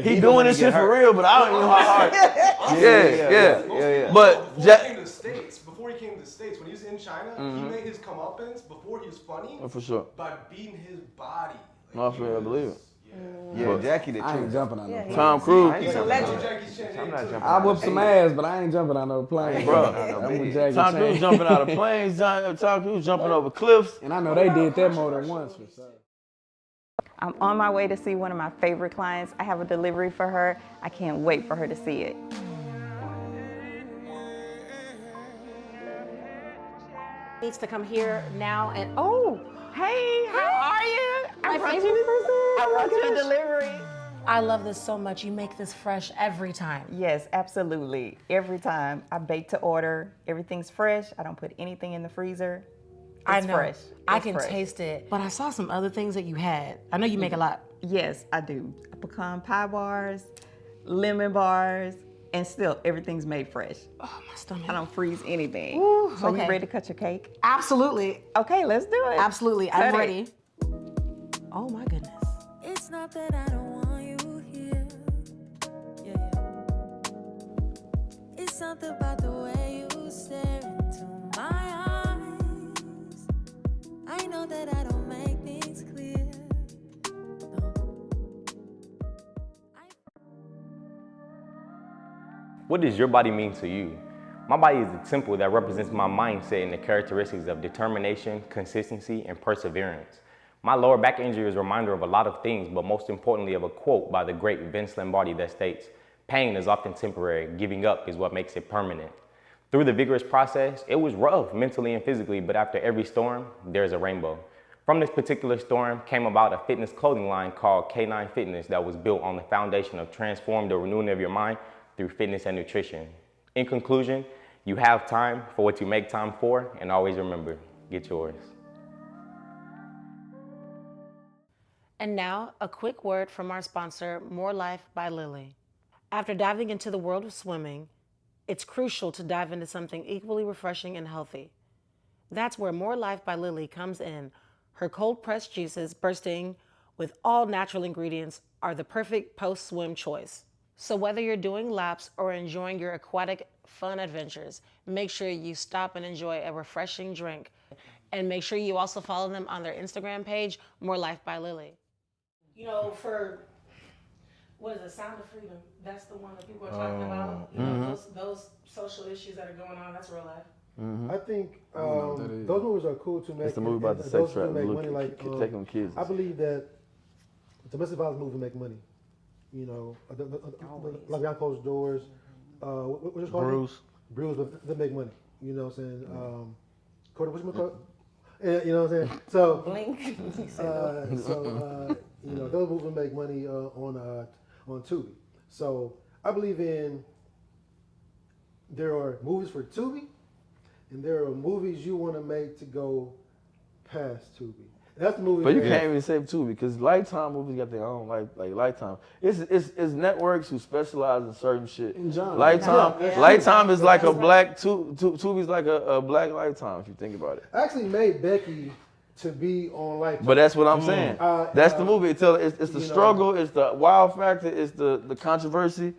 He the doing one this that shit get for hurt. real, but I don't even know how hard. Yeah. But Before he came to the States, when he was in China, he made his comeuppance before he was funny For sure. by beating his body. No, I feel I believe it. Yeah, Jackie the I ain't truth. jumping on no Yeah, plane. Tom Cruise. I ain't He's a jumping legend. on- Jackie Chan. I'm not jumping I on whoop no some plane. ass, but I ain't jumping on no plane. Bro. I'm with Jackie Tom Cruise Chan. jumping out of planes. Tom Cruise jumping over cliffs. And I know they did that more than once for sure. I'm on my way to see one of my favorite clients. I have a delivery for her. I can't wait for her to see it. Needs to come here now and Hey, how are you? I brought you a delivery. I love this so much. You make this fresh every time. Yes, absolutely. Every time I bake to order, everything's fresh. I don't put anything in the freezer. I It's know. fresh. I It's can fresh. taste it. But I saw some other things that you had. I know you make a lot. Yes, I do. Pecan pie bars, lemon bars, and still everything's made fresh. Oh, my stomach. I don't freeze anything. Ooh, So okay. you ready to cut your cake? Absolutely. Okay, let's do it. Absolutely. Cut I'm it. ready. Oh my goodness. It's not that I don't want you here. Yeah. It's something about the way you stare into my eyes. I know that I don't make things clear. No. What does your body mean to you? My body is a temple that represents my mindset and the characteristics of determination, consistency, and perseverance. My lower back injury is a reminder of a lot of things, but most importantly of a quote by the great Vince Lombardi that states, "Pain is often temporary, giving up is what makes it permanent." Through the vigorous process, it was rough mentally and physically, but after every storm, there's a rainbow. From this particular storm came about a fitness clothing line called K9 Fitness that was built on the foundation of transform the renewing of your mind through fitness and nutrition. In conclusion, you have time for what you make time for, and always remember, get yours. And now, a quick word from our sponsor, More Life by Lily. After diving into the world of swimming, it's crucial to dive into something equally refreshing and healthy. That's where More Life by Lily comes in. Her cold-pressed juices, bursting with all natural ingredients, are the perfect post-swim choice. So whether you're doing laps or enjoying your aquatic fun adventures, make sure you stop and enjoy a refreshing drink. And make sure you also follow them on their Instagram page, More Life by Lily. You know, for, what is it, Sound of Freedom? That's the one that people are talking about. You know, those social issues that are going on, that's real life. I think what that is. those movies are cool to make. It's the movie about the and sex those do trap, make look, money. Like take them kids. I believe that domestic violence movies make money. You know, like Behind Closed Doors. What's it called? Bruce, but they make money. You know what I'm saying? Corey, what's my call? You know what I'm saying? So, Blink. You know, those movies make money on Tubi. So I believe there are movies for Tubi, and there are movies you want to make to go past Tubi. That's the movie. But you can't even say Tubi because Lifetime movies got their own like Lifetime. It's networks who specialize in certain shit. In genre. Lifetime is like a black Tubi's like a black Lifetime if you think about it. I actually made Becky to be on Lifetime. But that's what I'm saying. That's the movie. It's the struggle. It's the wow factor. It's the controversy.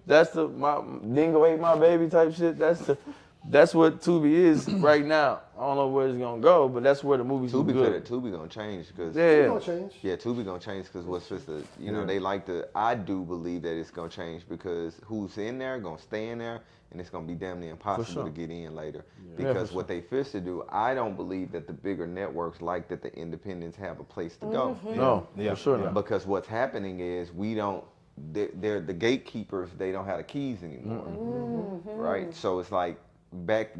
That's the Dingo ate my baby type shit. That's what Tubi is right now. I don't know where it's gonna go, but that's where the movie's Tubi good. Tubi gonna change because Tubi gonna change because what's supposed to, they like to. I do believe that it's gonna change because who's in there gonna stay in there, and it's gonna be damn near impossible to get in later. Because what they fierce to do, I don't believe that the bigger networks like that the independents have a place to go. No, for sure not. Because what's happening is they're the gatekeepers. They don't have the keys anymore, right? So it's like back.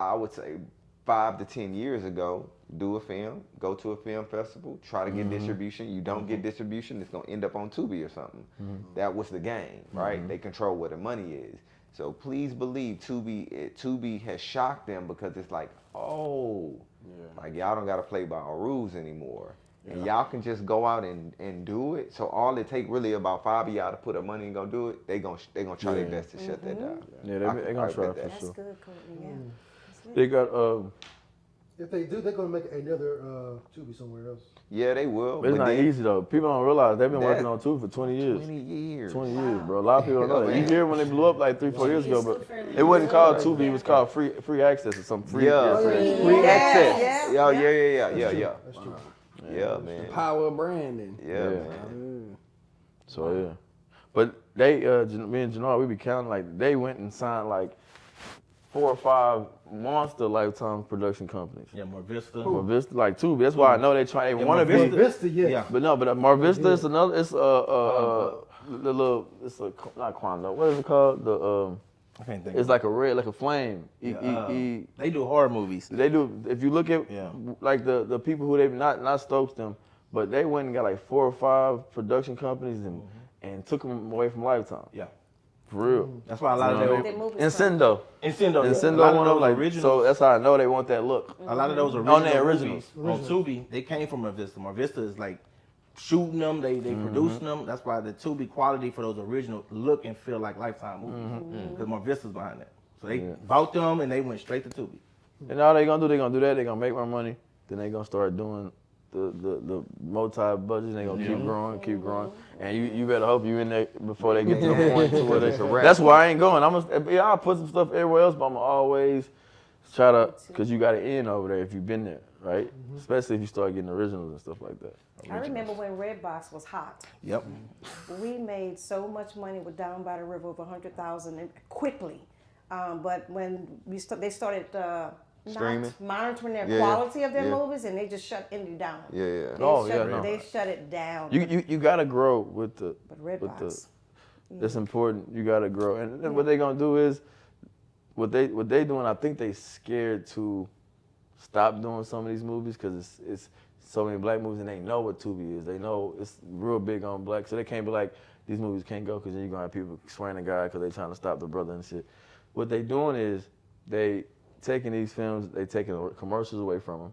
I would say 5 to 10 years ago, do a film, go to a film festival, try to get distribution. You don't get distribution, it's gonna end up on Tubi or something. That was the game, right? They control where the money is. So please believe Tubi has shocked them because it's like, like y'all don't gotta play by our rules anymore. And y'all can just go out and do it. So all it take really about 5 of y'all to put up money and go do it, they gonna try their best to shut that down. Yeah, they gonna try for That's sure. good, Courtney. They got If they do, they're gonna make another Tubi somewhere else. Yeah, they will. But it's not easy though. People don't realize they've been working on Tubi for 20 years. 20 years. 20 years, bro. A lot of people don't know that. You hear when they blew up like 3-4 years ago, but it wasn't called Tubi. It was called free access or something. Free access. Yeah. That's true. Yeah, man. The power of branding. Yeah, man. So yeah, but they, me and Janard, we be counting like they went and signed like 4 or 5 monster Lifetime production companies. Yeah, Mar Vista. Mar Vista, like Tubi. That's why I know they want to be. Mar Vista, yeah. But no, but Mar Vista is another. It's not Quando. What is it called? I can't think. It's like a red, like a flame. They do horror movies. They do. If you look at like the people who they've not Stokes them, but they went and got like 4 or 5 production companies and took them away from Lifetime. Yeah. For real. That's why a lot of them. Incindo one of them like originals. So that's how I know they want that look. A lot of those originals on Tubi, they came from Mar Vista. Mar Vista is like shooting them, they producing them. That's why the Tubi quality for those original look and feel like Lifetime movies. Because Mar Vista's behind that. So they bought them and they went straight to Tubi. And all they're gonna do, they're gonna do that. They're gonna make more money. Then they're gonna start doing the multi-budget. They're gonna keep growing. And you better hope you in there before they get to the point to where they can rap. That's why I ain't going. I'll put some stuff everywhere else, but I'm always try to, because you got to end over there if you've been there, right? Especially if you start getting originals and stuff like that. I remember when Redbox was hot. Yep. We made so much money with Down by the River, over 100,000 quickly. But when they started streaming, monitoring their quality of their movies, and they just shut indie down. They shut it down. You gotta grow with the. But Redbox. That's important. You gotta grow, and what they gonna do is, what they doing. I think they scared to stop doing some of these movies because it's so many black movies and they know what Tubi is. They know it's real big on black, so they can't be like these movies can't go because then you're gonna have people swearing to God because they trying to stop the brother and shit. What they doing is they taking these films, they taking commercials away from them,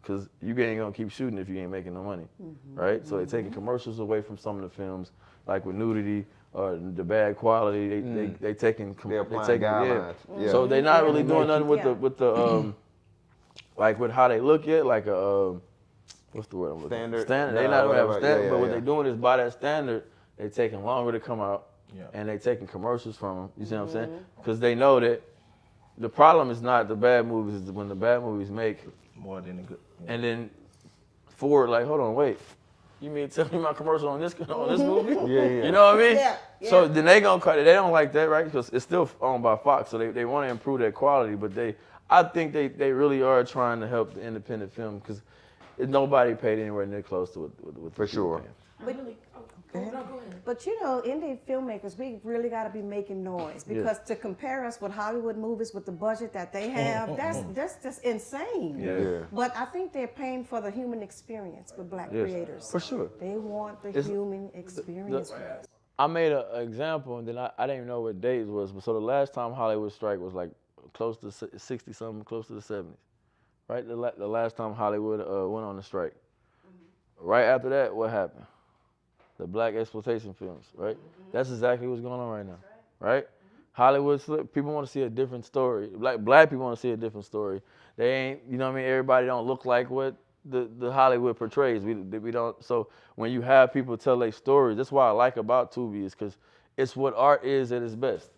because you ain't gonna keep shooting if you ain't making no money, right? So they taking commercials away from some of the films, like with nudity or the bad quality. They taking guidelines. So they not really doing nothing with the like with how they look at like a what's the word I'm looking for? Standard. They not have a standard, but what they doing is by that standard, they taking longer to come out, and they taking commercials from them. You see what I'm saying? Because they know that. The problem is not the bad movies, it's when the bad movies make more than the good. And then Ford like, hold on, wait. You mean tell me my commercial on this movie? You know what I mean? So then they gonna cut it. They don't like that, right? Because it's still owned by Fox, so they want to improve their quality. But I think they really are trying to help the independent film because nobody paid anywhere near close to what for sure. Oh, no, go ahead. But you know, indie filmmakers, we really got to be making noise because to compare us with Hollywood movies with the budget that they have, that's just insane. Yeah. But I think they're paying for the human experience with black creators. For sure. They want the human experience. I made an example, and then I didn't even know what dates was. But so the last time Hollywood strike was like close to 60 something, close to the 70s, right? The last time Hollywood went on the strike. Right after that, what happened? The black exploitation films, right? That's exactly what's going on right now, right? Hollywood, people want to see a different story. Black people want to see a different story. They ain't, you know what I mean? Everybody don't look like what the Hollywood portrays. We don't. So when you have people tell their stories, that's what I like about Tubi is because it's what art is at its best.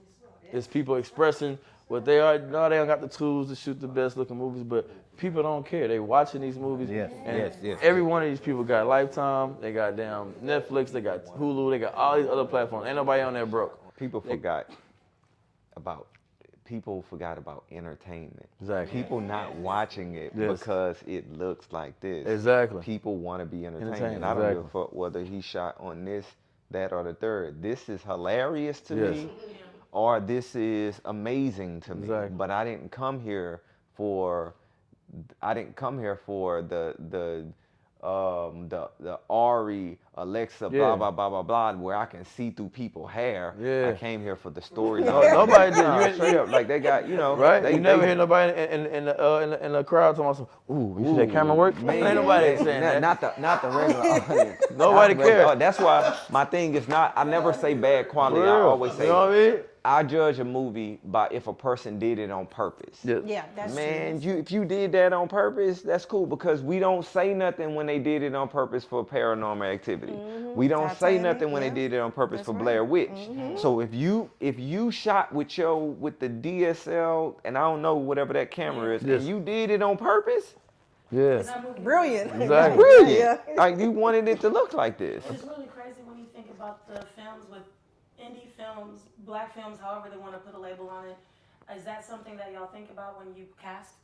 It's people expressing what they are. No, they don't got the tools to shoot the best looking movies, but people don't care. They watching these movies. Yes, and yes. every one of these people got Lifetime, they got damn Netflix, they got Hulu, they got all these other platforms. Ain't nobody on there broke. People forgot about entertainment. Exactly. People not watching it because it looks like this. Exactly. People want to be entertained. Entertained, I don't give a exactly. fuck whether he shot on this, that, or the third. This is hilarious to me, or this is amazing to me. Exactly. But I didn't come here for the Ari, Alexa, blah, blah, blah, blah, blah, where I can see through people's hair. Yeah. I came here for the story. Nobody did. No, straight up, like they got, you know. Right? They, You never hear nobody in the crowd talking about, ooh, you see that camera work? Man, Ain't nobody saying that. Not the regular audience. Nobody cares. That's why my thing is not, I never say bad quality. For I real. always say, you know what I mean? I judge a movie by if a person did it on purpose. Yeah, that's Man, true. if you did that on purpose, that's cool because we don't say nothing when they did it on purpose for Paranormal Activity. We don't say nothing when they did it on purpose for Blair Witch. So if you shot with the DSL and I don't know whatever that camera is, and you did it on purpose, Brilliant. Exactly. brilliant. Like you wanted it to look like this. It's really crazy when you think about the films with indie films, black films, however they want to put a label on it. Is that something that y'all think about when you cast?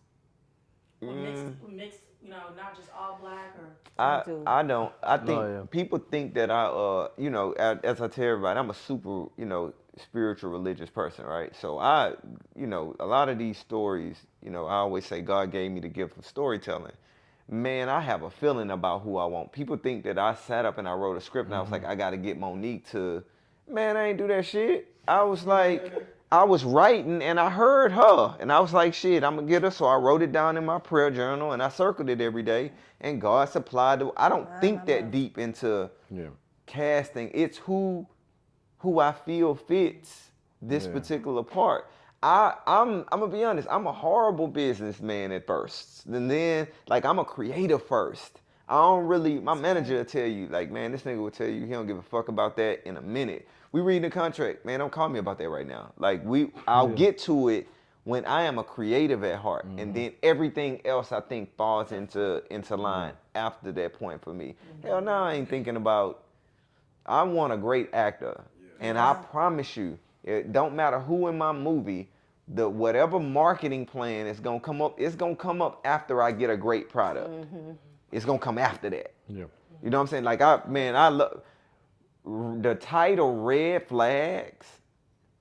Mixed, you know, not just all black or. I don't. I think people think that you know, as I tell everybody, I'm a super, you know, spiritual religious person, right? So you know, a lot of these stories, you know, I always say God gave me the gift of storytelling. Man, I have a feeling about who I want. People think that I sat up and I wrote a script and I was like, I got to get Monique to. Man, I ain't do that shit. I was like, I was writing and I heard her and I was like, shit, I'm gonna get her. So I wrote it down in my prayer journal and I circled it every day and God supplied it. I don't think that deep into casting. It's who I feel fits this particular part. I'm gonna be honest, I'm a horrible businessman at first. And then like I'm a creative first. I don't really, my manager will tell you, like, man, this nigga will tell you he don't give a fuck about that in a minute. We reading the contract, man, don't call me about that right now. Like, I'll get to it when I am a creative at heart. And then everything else I think falls into line after that point for me. Hell no, I ain't thinking about, I want a great actor. And I promise you, it don't matter who in my movie, whatever marketing plan is gonna come up, it's gonna come up after I get a great product. It's gonna come after that. Yeah. You know what I'm saying? Like I love the title Red Flags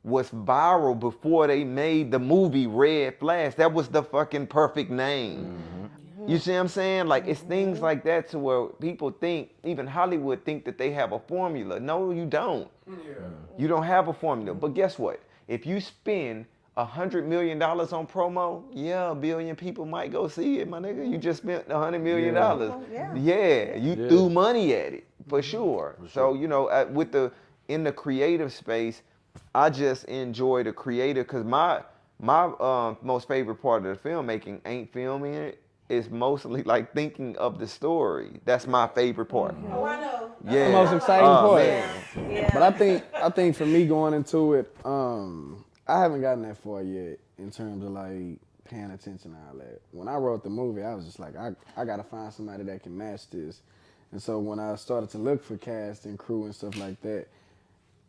was viral before they made the movie Red Flags. That was the fucking perfect name. You see what I'm saying? Like it's things like that to where people think, even Hollywood think that they have a formula. No, you don't. You don't have a formula. But guess what? If you spend $100 million on promo, a billion people might go see it, my nigga. You just spent $100 million. You threw money at it, for sure. So, you know, in the creative space, I just enjoy the creative, because my most favorite part of the filmmaking ain't filming it. It's mostly like thinking of the story. That's my favorite part. Oh, I know. That's the most exciting part. Man. But I think for me going into it, I haven't gotten that far yet in terms of like paying attention to all that. When I wrote the movie, I was just like, I gotta find somebody that can match this. And so when I started to look for cast and crew and stuff like that,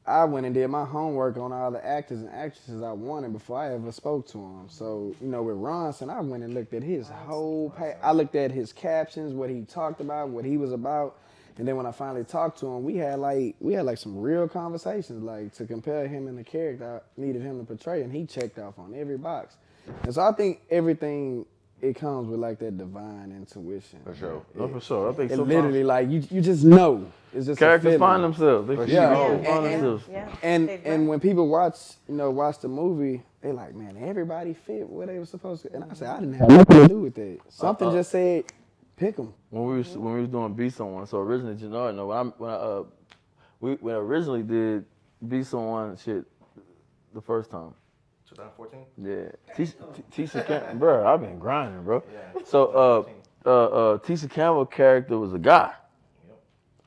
I went and did my homework on all the actors and actresses I wanted before I ever spoke to them. So, you know, with Ronson, I went and looked at his whole page. I looked at his captions, what he talked about, what he was about. And then when I finally talked to him, we had like some real conversations, like to compare him and the character I needed him to portray, and he checked off on every box. And so I think everything, it comes with like that divine intuition. For sure. No, for sure. I think It sometimes literally like you just know. It's just characters a find feeling. themselves. They find themselves. And when people watch the movie, they like, man, everybody fit where they were supposed to. And I said, I didn't have nothing to do with that. Something just said, pick them. When we was doing Be Someone, so originally, when I originally did Be Someone shit the first time. 2014? Yeah. Tisha Campbell, bro, I've been grinding, bro. Yeah. So Tisha Campbell character was a guy. Yep.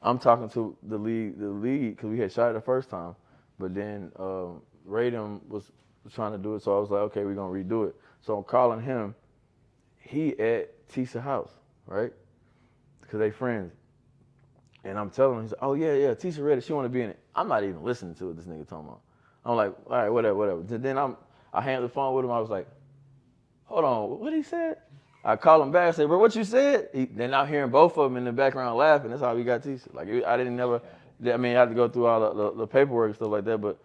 I'm talking to the lead, because we had shot it the first time, but then Radom was trying to do it, so I was like, okay, we're gonna redo it. So I'm calling him. He at Tisha's house, right? Because they friends. And I'm telling him, he's like, oh yeah, Tisha ready, she wanna be in it. I'm not even listening to what this nigga talking about. I'm like, all right, whatever. Then I handed the phone with him. I was like, hold on, what he said? I call him back and say, bro, what you said? Then I'm hearing both of them in the background laughing. That's how we got Tisha. Like, I had to go through all the paperwork and stuff like that, but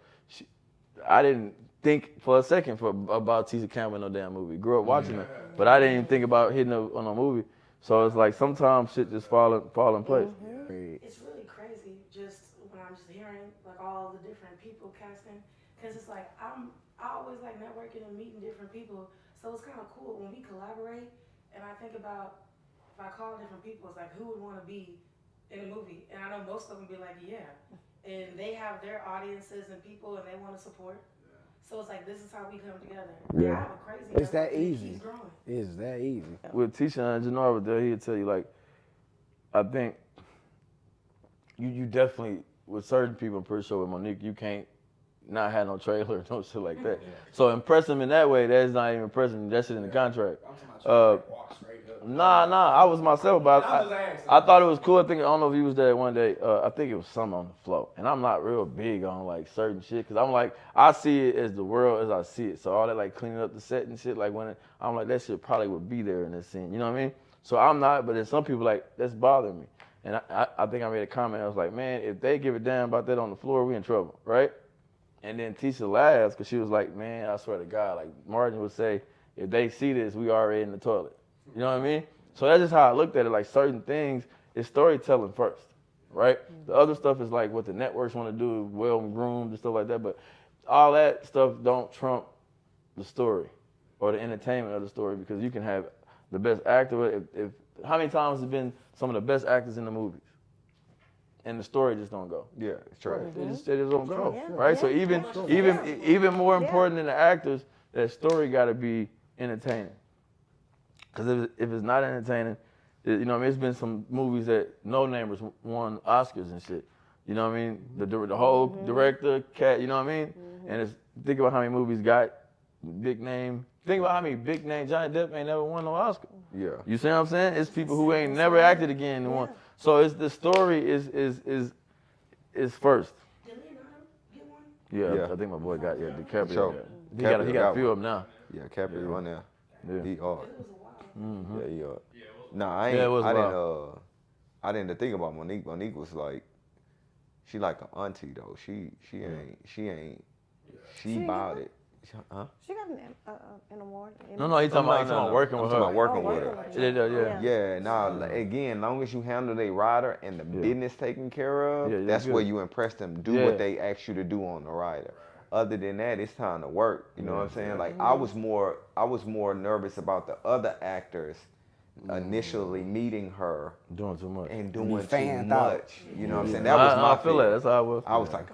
I didn't think for a second about Tisha Campbell in no damn movie. Grew up watching it, but I didn't even think about hitting her on a movie. So it's like sometimes shit just fall in place. It's really crazy just when I'm just hearing like all the different people casting, because it's like I always like networking and meeting different people, so it's kind of cool when we collaborate. And I think about if I call different people, it's like who would want to be in a movie, and I know most of them be like, yeah, and they have their audiences and people, and they want to support. So it's like this is how we come together. Yeah. I have a crazy. It's that network, and it easy. keeps growing. It's that easy. With Tisha and Jannar there, he'd tell you, like, I think you definitely, with certain people, I'm pretty sure with Monique, you can't not have no trailer or no shit like that. So impress them in that way, that's not even impressing. That shit in the contract. Nah, I was myself, but I thought it was cool. I don't know if you was there one day. I think it was something on the floor. And I'm not real big on like certain shit, because I'm like, I see it as the world as I see it. So all that like cleaning up the set and shit, like I'm like, that shit probably would be there in this scene. You know what I mean? So I'm not, but then some people like, that's bothering me. And I think I made a comment. I was like, man, if they give a damn about that on the floor, we in trouble, right? And then Tisha laughs because she was like, man, I swear to God, like Martin would say, if they see this, we already in the toilet. You know what I mean? So that's just how I looked at it. Like certain things, it's storytelling first, right? The other stuff is like what the networks want to do, well-groomed and stuff like that. But all that stuff don't trump the story or the entertainment of the story, because you can have the best actor. If how many times has been some of the best actors in the movies, and the story just don't go? Yeah, it's right. It just don't go, Yeah. right? Yeah. So even more important than the actors, that story got to be entertaining. Because if it's not entertaining, you know what I mean? It's been some movies that no-namers won Oscars and shit. You know what I mean? The whole director, cat, you know what I mean? And think about how many movies got big name. Think about how many big name Johnny Depp ain't never won no Oscar. Yeah. You see what I'm saying? It's people who ain't never acted again and won. So it's the story is first. Did Leonardo get one? Yeah, I think my boy got DiCaprio. Sure. He got a few of them now. Yeah, Caprio won there. Yeah. He hard. Mm-hmm. Yeah, he hard. Nah, I didn't think about Monique. Monique was like, she like an auntie though. She bought it. Huh? She got an award. No, he's talking about working with her. I'm talking about working with her. Yeah. Nah, again, long as you handle their rider and the business taken care of, that's where you impress them. Do what they ask you to do on the rider. Other than that, it's time to work. You know what I'm saying? Like I was more nervous about the other actors initially meeting her, doing too much, and doing too much. You know what I'm saying? That was my feel that. That's how I was. I was like,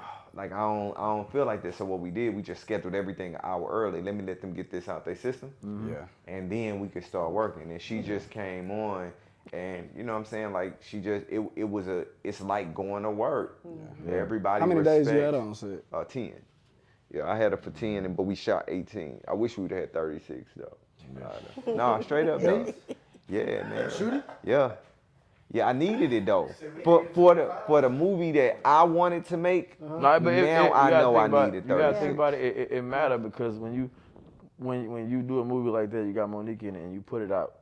I don't feel like this. So what we did, we just scheduled everything an hour early. Let me let them get this out their system. Yeah. And then we could start working. And she just came on, and you know what I'm saying? Like she just, it's like going to work. Yeah. Everybody. How many days you had on set? 10. Yeah, I had her for 10, but we shot 18. I wish we'd have had 36 though. Nah, straight up though. Yeah, man. Shooting? Yeah. Yeah, I needed it though. But for the movie that I wanted to make, I know I needed 36. You gotta think about it. It matters because when you do a movie like that, you got Monique in it and you put it out.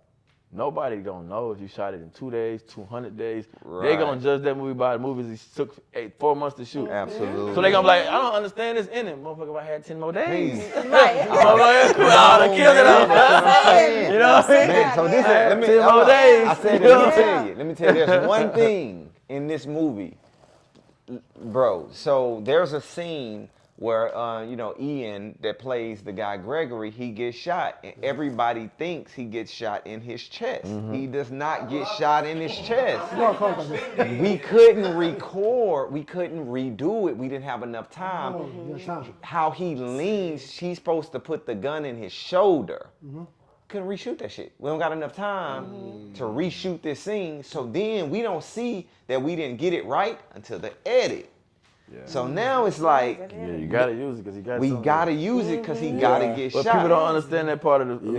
Nobody gonna know if you shot it in 2 days, 200 days. Right. They gonna judge that movie by the movies it took 4 months to shoot. Absolutely. So they gonna be like, I don't understand this in it. Motherfucker, if I had 10 more days. Please. Right. I would've killed it out. You know what I mean? Man, so this let me 10 more days. I said, let me tell you, there's one thing in this movie, bro. So there's a scene where Ian that plays the guy Gregory, he gets shot, and everybody thinks he gets shot in his chest. He does not get shot in his chest. We couldn't record, we couldn't redo it. We didn't have enough time. How he leans, she's supposed to put the gun in his shoulder. Couldn't reshoot that shit. We don't got enough time to reshoot this scene. So then we don't see that we didn't get it right until the edit. Yeah. So now it's like, you gotta use it because he got. We gotta use it because he gotta get shot. But people don't understand that part of the. You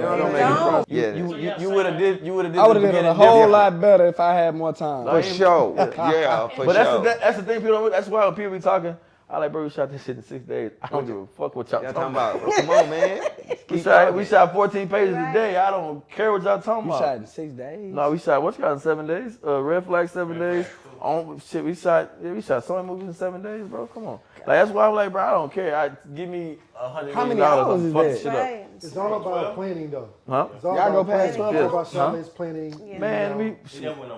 would have did. I would have did it a whole lot better if I had more time. For sure. Yeah, for sure. But that's the thing. People don't. That's why when people be talking, I like, bro, we shot this shit in 6 days. I don't give a fuck what y'all talking about. Come on, man. We shot 14 pages a day. I don't care what y'all talking about. You shot in 6 days? No, we shot what you got in 7 days? Red Flag 7 days. We shot so many movies in 7 days, bro. Come on. Like that's why I'm like, bro, I don't care. Give me $100 million. How many hours is that? Shit up. It's all about planning, though. Huh? It's all Y'all about go past planning. 12? It's all about Charlotte's planning. Man,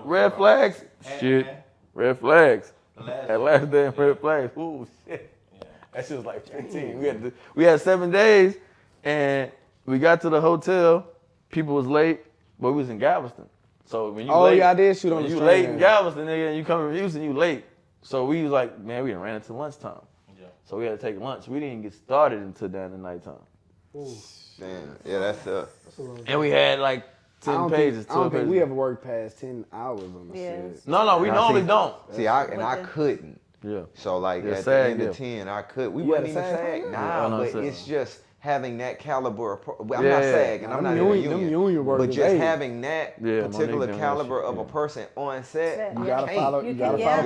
Red Flags. Shit. Red Flags. That last day in Red Flags. Ooh, shit. That shit was like 15. We had 7 days, and we got to the hotel. People was late, but we was in Galveston. So when you late, I did shoot on the you train. late in Galveston, nigga, and you come from Houston, you late. So we was like, man, we done ran into lunchtime. Yeah. So we had to take lunch. We didn't get started until down the nighttime. Damn. Yeah, that's and we had like 10 pages. I don't think we ever worked past 10 hours on the set. No, we normally don't. See, I couldn't. Yeah. So like at the end of 10, I could. We wasn't even SAG. Nah, but it's just having that caliber of, I'm not sagging, I'm not in a union, but just having that particular caliber of a person on set, you gotta follow I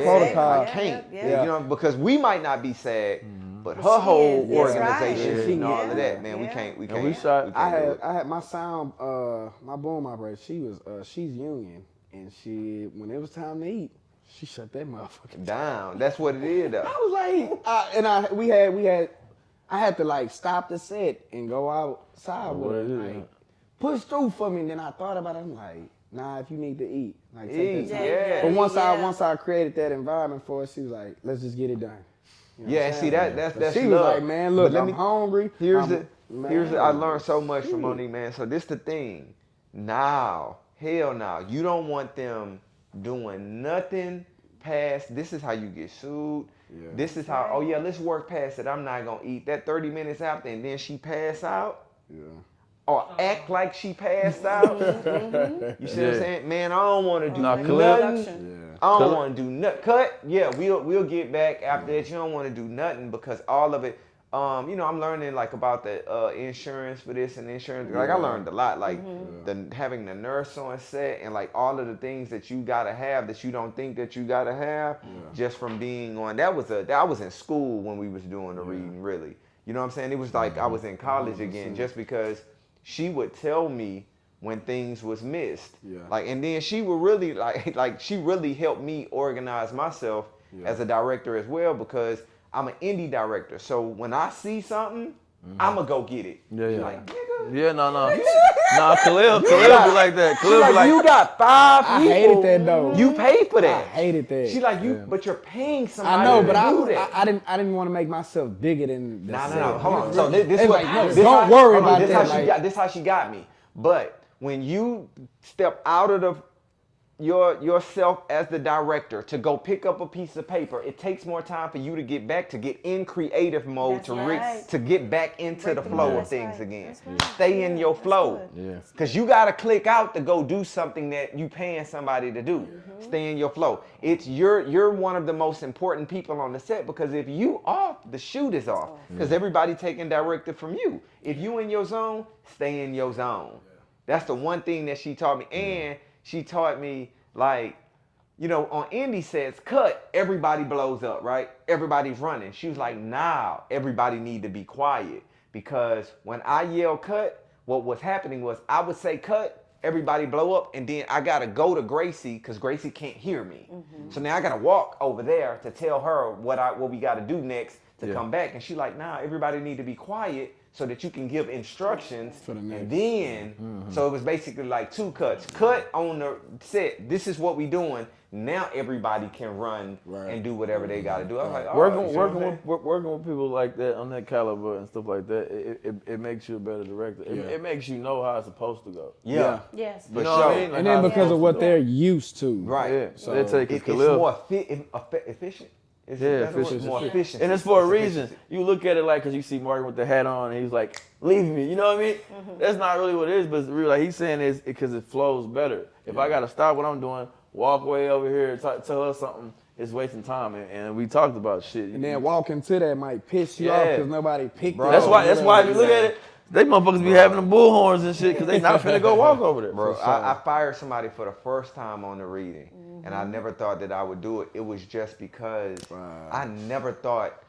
protocol. can't, you know, because we might not be SAG, but her whole organization, she all of that, man, we can't. And we shot. I had my sound, my boom operator. She's union, and when it was time to eat, she shut that motherfucker down. That's what it is, though. I was like, I had to like stop the set and go outside with her, like push through for me. And then I thought about it. I'm like, nah, if you need to eat, like take that time. Yeah. But once I created that environment for her, she was like, let's just get it done. You know yeah, see that's she love. was like, man, look, I'm hungry. I learned so much from Monique, man. So this the thing. Now, hell no, you don't want them doing nothing past. This is how you get sued. Yeah. This is how, oh yeah, let's work past it. I'm not gonna eat that 30 minutes after and then she pass out. Yeah. Or act like she passed out. You see what I'm saying? Man, I don't wanna do nothing. I don't wanna do nothing. Cut, yeah, we'll get back after that. You don't wanna do nothing because all of it, I'm learning like about the insurance for this and insurance. Like I learned a lot, like having the nurse on set and like all of the things that you gotta have that you don't think that you gotta have just from being on. That was in school when we was doing the reading, really. You know what I'm saying? It was like I was in college again, just because she would tell me when things was missed. Yeah. Like, and then she would really like she really helped me organize myself as a director as well, because I'm an indie director, so when I see something, I'ma go get it. Yeah. Like, nigga. Yeah, no. Nah, Khalil be like that. Khalil be like, you got 5 people. I hated that though. You paid for that. I hated that. She like you, but you're paying somebody. I know, but to do that. I didn't want to make myself bigger than the set. No. Hold on. So this what? Don't worry about that. This how she got me. But when you step out of yourself as the director to go pick up a piece of paper, it takes more time for you to get in creative mode to get back into the flow of things again. Stay in your flow. Because you got to click out to go do something that you paying somebody to do. Stay in your flow. You're one of the most important people on the set, because if you off, the shoot is off. Because everybody taking directive from you. If you in your zone, stay in your zone. That's the one thing that she taught me. And she taught me, like, on indie sets, cut, everybody blows up, right? Everybody's running. She was like, nah, everybody need to be quiet. Because when I yell cut, what was happening was I would say cut, everybody blow up, and then I gotta go to Gracie because Gracie can't hear me. So now I gotta walk over there to tell her what we gotta do next to come back. And she like, nah, everybody need to be quiet so that you can give instructions. And then, so it was basically like 2 cuts. Cut on the set, this is what we doing. Now everybody can run and do whatever they gotta do. I was like, oh, working with people like that on that caliber and stuff like that, it makes you a better director. It makes you know how it's supposed to go. Yes. You know what I mean? Like And then because of what they're used to. Right. Yeah. So they take it's more efficient. It's more efficient. And it's for a reason. You look at it like, because you see Martin with the hat on, and he's like, leave me. You know what I mean? That's not really what it is, but it's really like he's saying is because it flows better. If I got to stop what I'm doing, walk way over here, tell her something, it's wasting time. And we talked about shit. And then walking to that might piss you off because nobody picked it up. That's why if you look at it, they motherfuckers be having the bullhorns and shit because they not finna go walk over there. Bro, I fired somebody for the first time on the reading, and I never thought that I would do it. It was just because I never thought,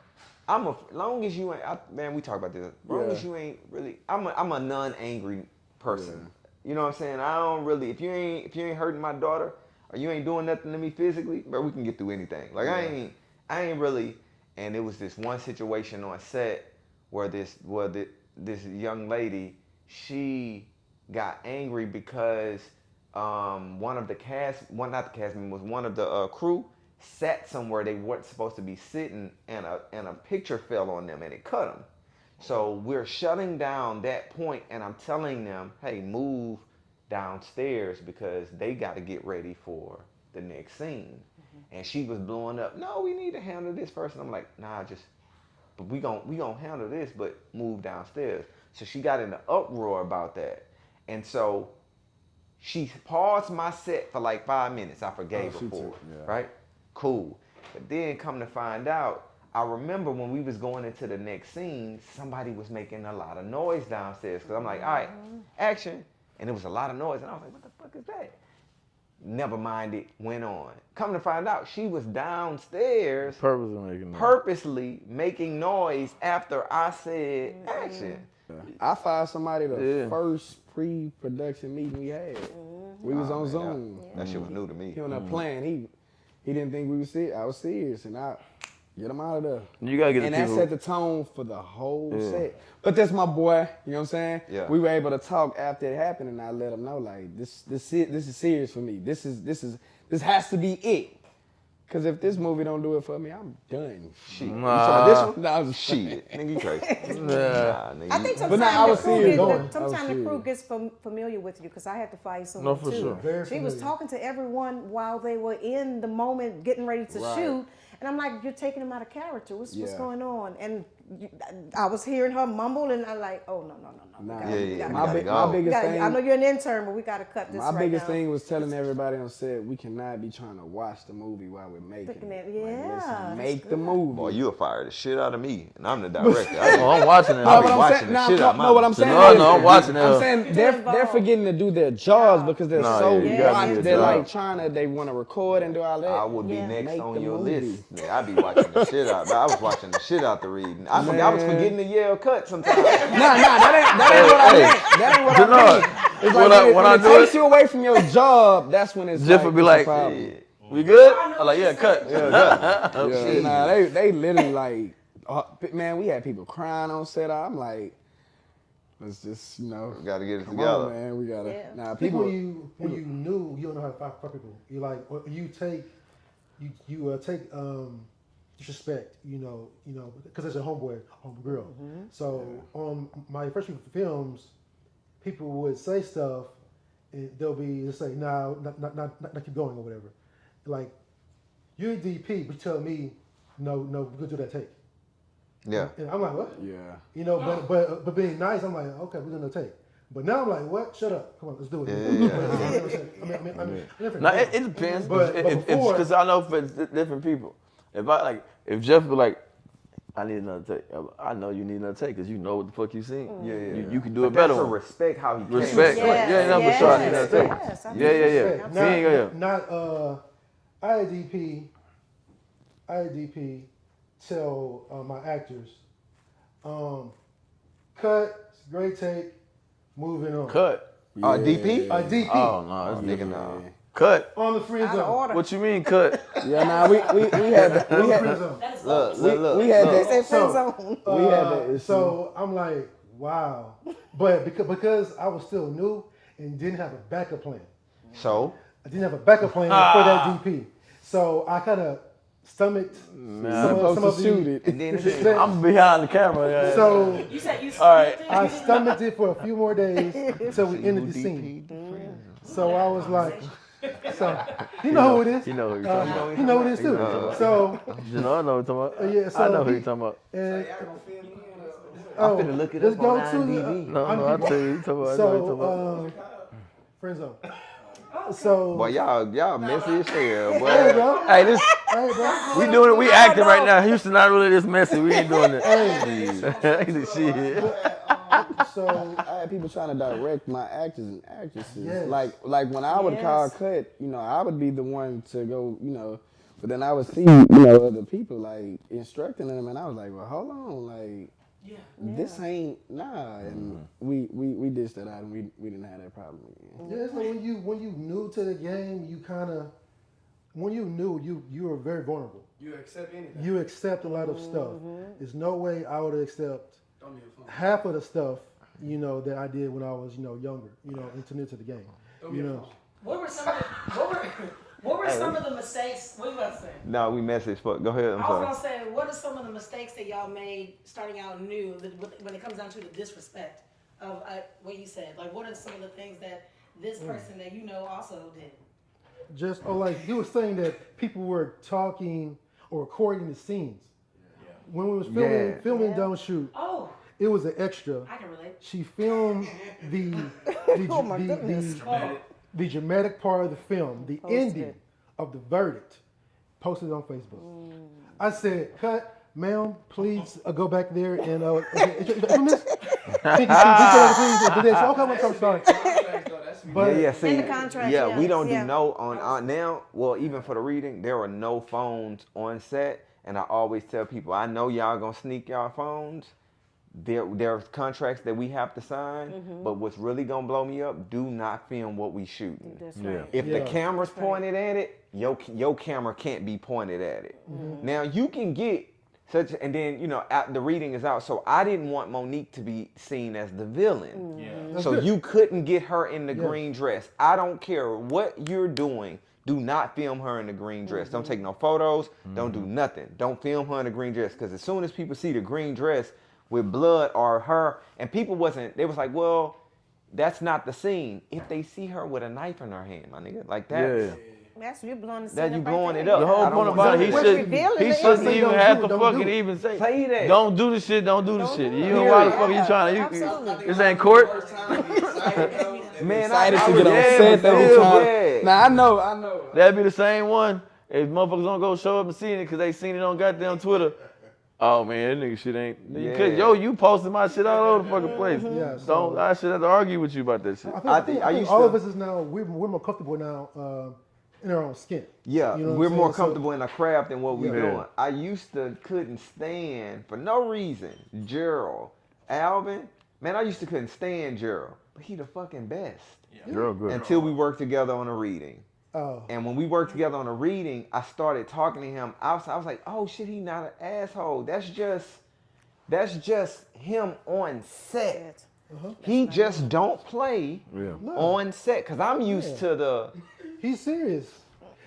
long as you ain't, man, we talk about this, long as you ain't really, I'm a non-angry person. You know what I'm saying? I don't really, if you ain't hurting my daughter, or you ain't doing nothing to me physically, bro, we can get through anything. Like I ain't really, and it was this one situation on set where this young lady, she got angry because one of the crew sat somewhere they weren't supposed to be sitting, and a picture fell on them and it cut them. So we're shutting down that point, and I'm telling them, hey, move downstairs because they got to get ready for the next scene. And she was blowing up, no, we need to handle this first. And I'm like, nah, but we gon' handle this, but move downstairs. So she got in an uproar about that. And so she paused my set for like 5 minutes. I forgave her for it, right? Cool. But then come to find out, I remember when we was going into the next scene, somebody was making a lot of noise downstairs. Cause I'm like, all right, action. And there was a lot of noise. And I was like, what the fuck is that? Never mind, it went on. Come to find out, she was downstairs purposely making noise after I said action. I fired somebody the first pre-production meeting we had. We was on Zoom. That shit was new to me. He on that plan. He didn't think we was serious. I was serious, and I get him out of there. You gotta get and the that people. set the tone for the whole set. But that's my boy. You know what I'm saying? Yeah. We were able to talk after it happened, and I let him know like this is serious for me. This has to be it. Cause if this movie don't do it for me, I'm done. Shit. You talking this one? No, I was just shit. Nigga, you crazy. I think sometimes the crew gets familiar with you, because I had to fire someone too. Sure. She was talking to everyone while they were in the moment getting ready to shoot. And I'm like, you're taking him out of character. What's going on? And I was hearing her mumble, and I'm like, oh, no. My biggest thing. I know you're an intern, but we got to cut this right now. My biggest thing was telling everybody on set, we cannot be trying to watch the movie while we're making it. Let's make the movie. Boy, you'll fire the shit out of me, and I'm the director. I'm watching it. I'll be watching the shit out of my what I'm saying I'm watching it. I'm saying they're forgetting to do their jobs because they're they're like they want to record and do all that. I would be next on your list. Yeah, I'd be watching the shit out. I was watching the shit out the reading. I was forgetting to yell cut sometimes. That ain't what I meant. That ain't what I meant. It's like when it takes you away from your job, that's when it's Jeff would be like, we good? I'm like, yeah, cut. Nah, they literally like, man, we had people crying on set. I'm like, let's just, we gotta get it come together. on, man. We gotta. Nah, People, when you knew, you don't know how to fire people. You like, or you take disrespect, because it's a homeboy girl. So on my first few films, people would say stuff, and they'll be just say, "No, not keep going" or whatever. Like, you're a DP, but you tell me, no, we're gonna do that take. Yeah. And I'm like, what? Yeah. But being nice, I'm like, okay, we're gonna take. But now I'm like, what? Shut up! Come on, let's do it. It depends. Because I know for different people. If Jeff be like, I need another take. I know you need another take because you know what the fuck you seen. You can do it better. That's a respect how he respect. came. For sure. I need another take. Not IDP tell my actors, cut, great take, moving on. Cut. DP? DP. Oh no, it's Nigga, different. no. Cut. On the friend Out of zone. order. What you mean cut? Yeah, nah, we had that. On the friend zone. That is Look. We had They that. say friend So, zone. We had that issue. So I'm like, wow. But because I was still new and didn't have a backup plan. So, I didn't have a backup plan for that DP. So I kind of stomached some supposed of to the shoot it. and then disrespect. I'm behind the camera. Yeah. So You said you All right. stomached it? I You didn't stomached it for a few more days until we ended the DP, scene. So I was like, so you know who it is. You know who you're talking about. You know who it is too. So You know, I know what you're talking about. yeah, so I know who you're talking about. and, I'm finna look it let's up go on to No, IMDb. no, I'll tell you. You're talking about. I know what you're talking about. So friend zone. So Boy, y'all messy as hell, hey boy. bro, Hey, this hey bro. we doing it. We acting right now. Houston not really this messy. We ain't doing it. Hey. Shit. So I had people trying to direct my actors and actresses. Yes. Like when I would call Yes. cut, I would be the one to go, but then I would see, other people like instructing them, and I was like, well, hold on, like, this ain't and we dished that out, and we didn't have that problem again. yeah, it's like when you new to the game, you kind of when you new, you are very vulnerable. You accept anything. You accept a lot of stuff. There's no way I would accept half of the stuff that I did when I was younger, into new to the game. What were some of the mistakes? What were you about to say? No, we messy as fuck. Go ahead, I'm I sorry. was gonna say, what are some of the mistakes that y'all made starting out new when it comes down to the disrespect of what you said? Like, what are some of the things that this person that also did? Just like he was saying that people were talking or recording the scenes. When we was filming Don't Shoot, Oh, it was an extra. I can relate. She filmed the Oh my goodness. the dramatic part of the film, the Posted. ending of the verdict, posted it on Facebook. I said, "Cut, ma'am, please go back there and from this. Please, I'm sorry." But See, In the contract, we don't yeah. do no on now. Well, even for the reading, there are no phones on set, and I always tell people, I know y'all gonna sneak y'all phones. There's contracts that we have to sign, but what's really gonna blow me up, do not film what we shooting. That's right. If the camera's pointed at it, your camera can't be pointed at it. Now you can get such, and then the reading is out. So I didn't want Monique to be seen as the villain. So you couldn't get her in the green dress. I don't care what you're doing. Do not film her in the green dress. Don't take no photos. Don't do nothing. Don't film her in the green dress, because as soon as people see the green dress with blood or her, and people they was like, well, that's not the scene. If they see her with a knife in her hand, my nigga, like that, That's you blowing the scene that you up right blowing there. it up. The whole I don't point want about that. it, he What's revealing it? shouldn't Say even don't have do to it, don't fucking do it. even say that. Don't do the shit. Don't do the Don't shit. do You it. know why the Yeah, fuck you trying to? absolutely. This ain't court. Man, Excited I to was get on there, set. They but were trying. yeah. Nah, I know. That'd be the same one if motherfuckers don't go show up and see it because they seen it on goddamn Twitter. Oh man, that nigga shit ain't. Yeah. You posted my shit all over the fucking place. Yeah, so- I should have to argue with you about that shit. I think I used all to- of us is now we're more comfortable now in our own skin. Yeah, You know what we're I'm more saying? So- comfortable in our craft than what we're Yeah. doing. I used to couldn't stand, for no reason, Gerald. Alvin, man, I used to couldn't stand Gerald. But he the fucking best. Girl, good. Until we worked together on a reading. Oh. And when we worked together on a reading, I started talking to him. I was like, oh shit, he not an asshole. That's just him on set. He just don't play on set. Cause I'm used to the He's serious.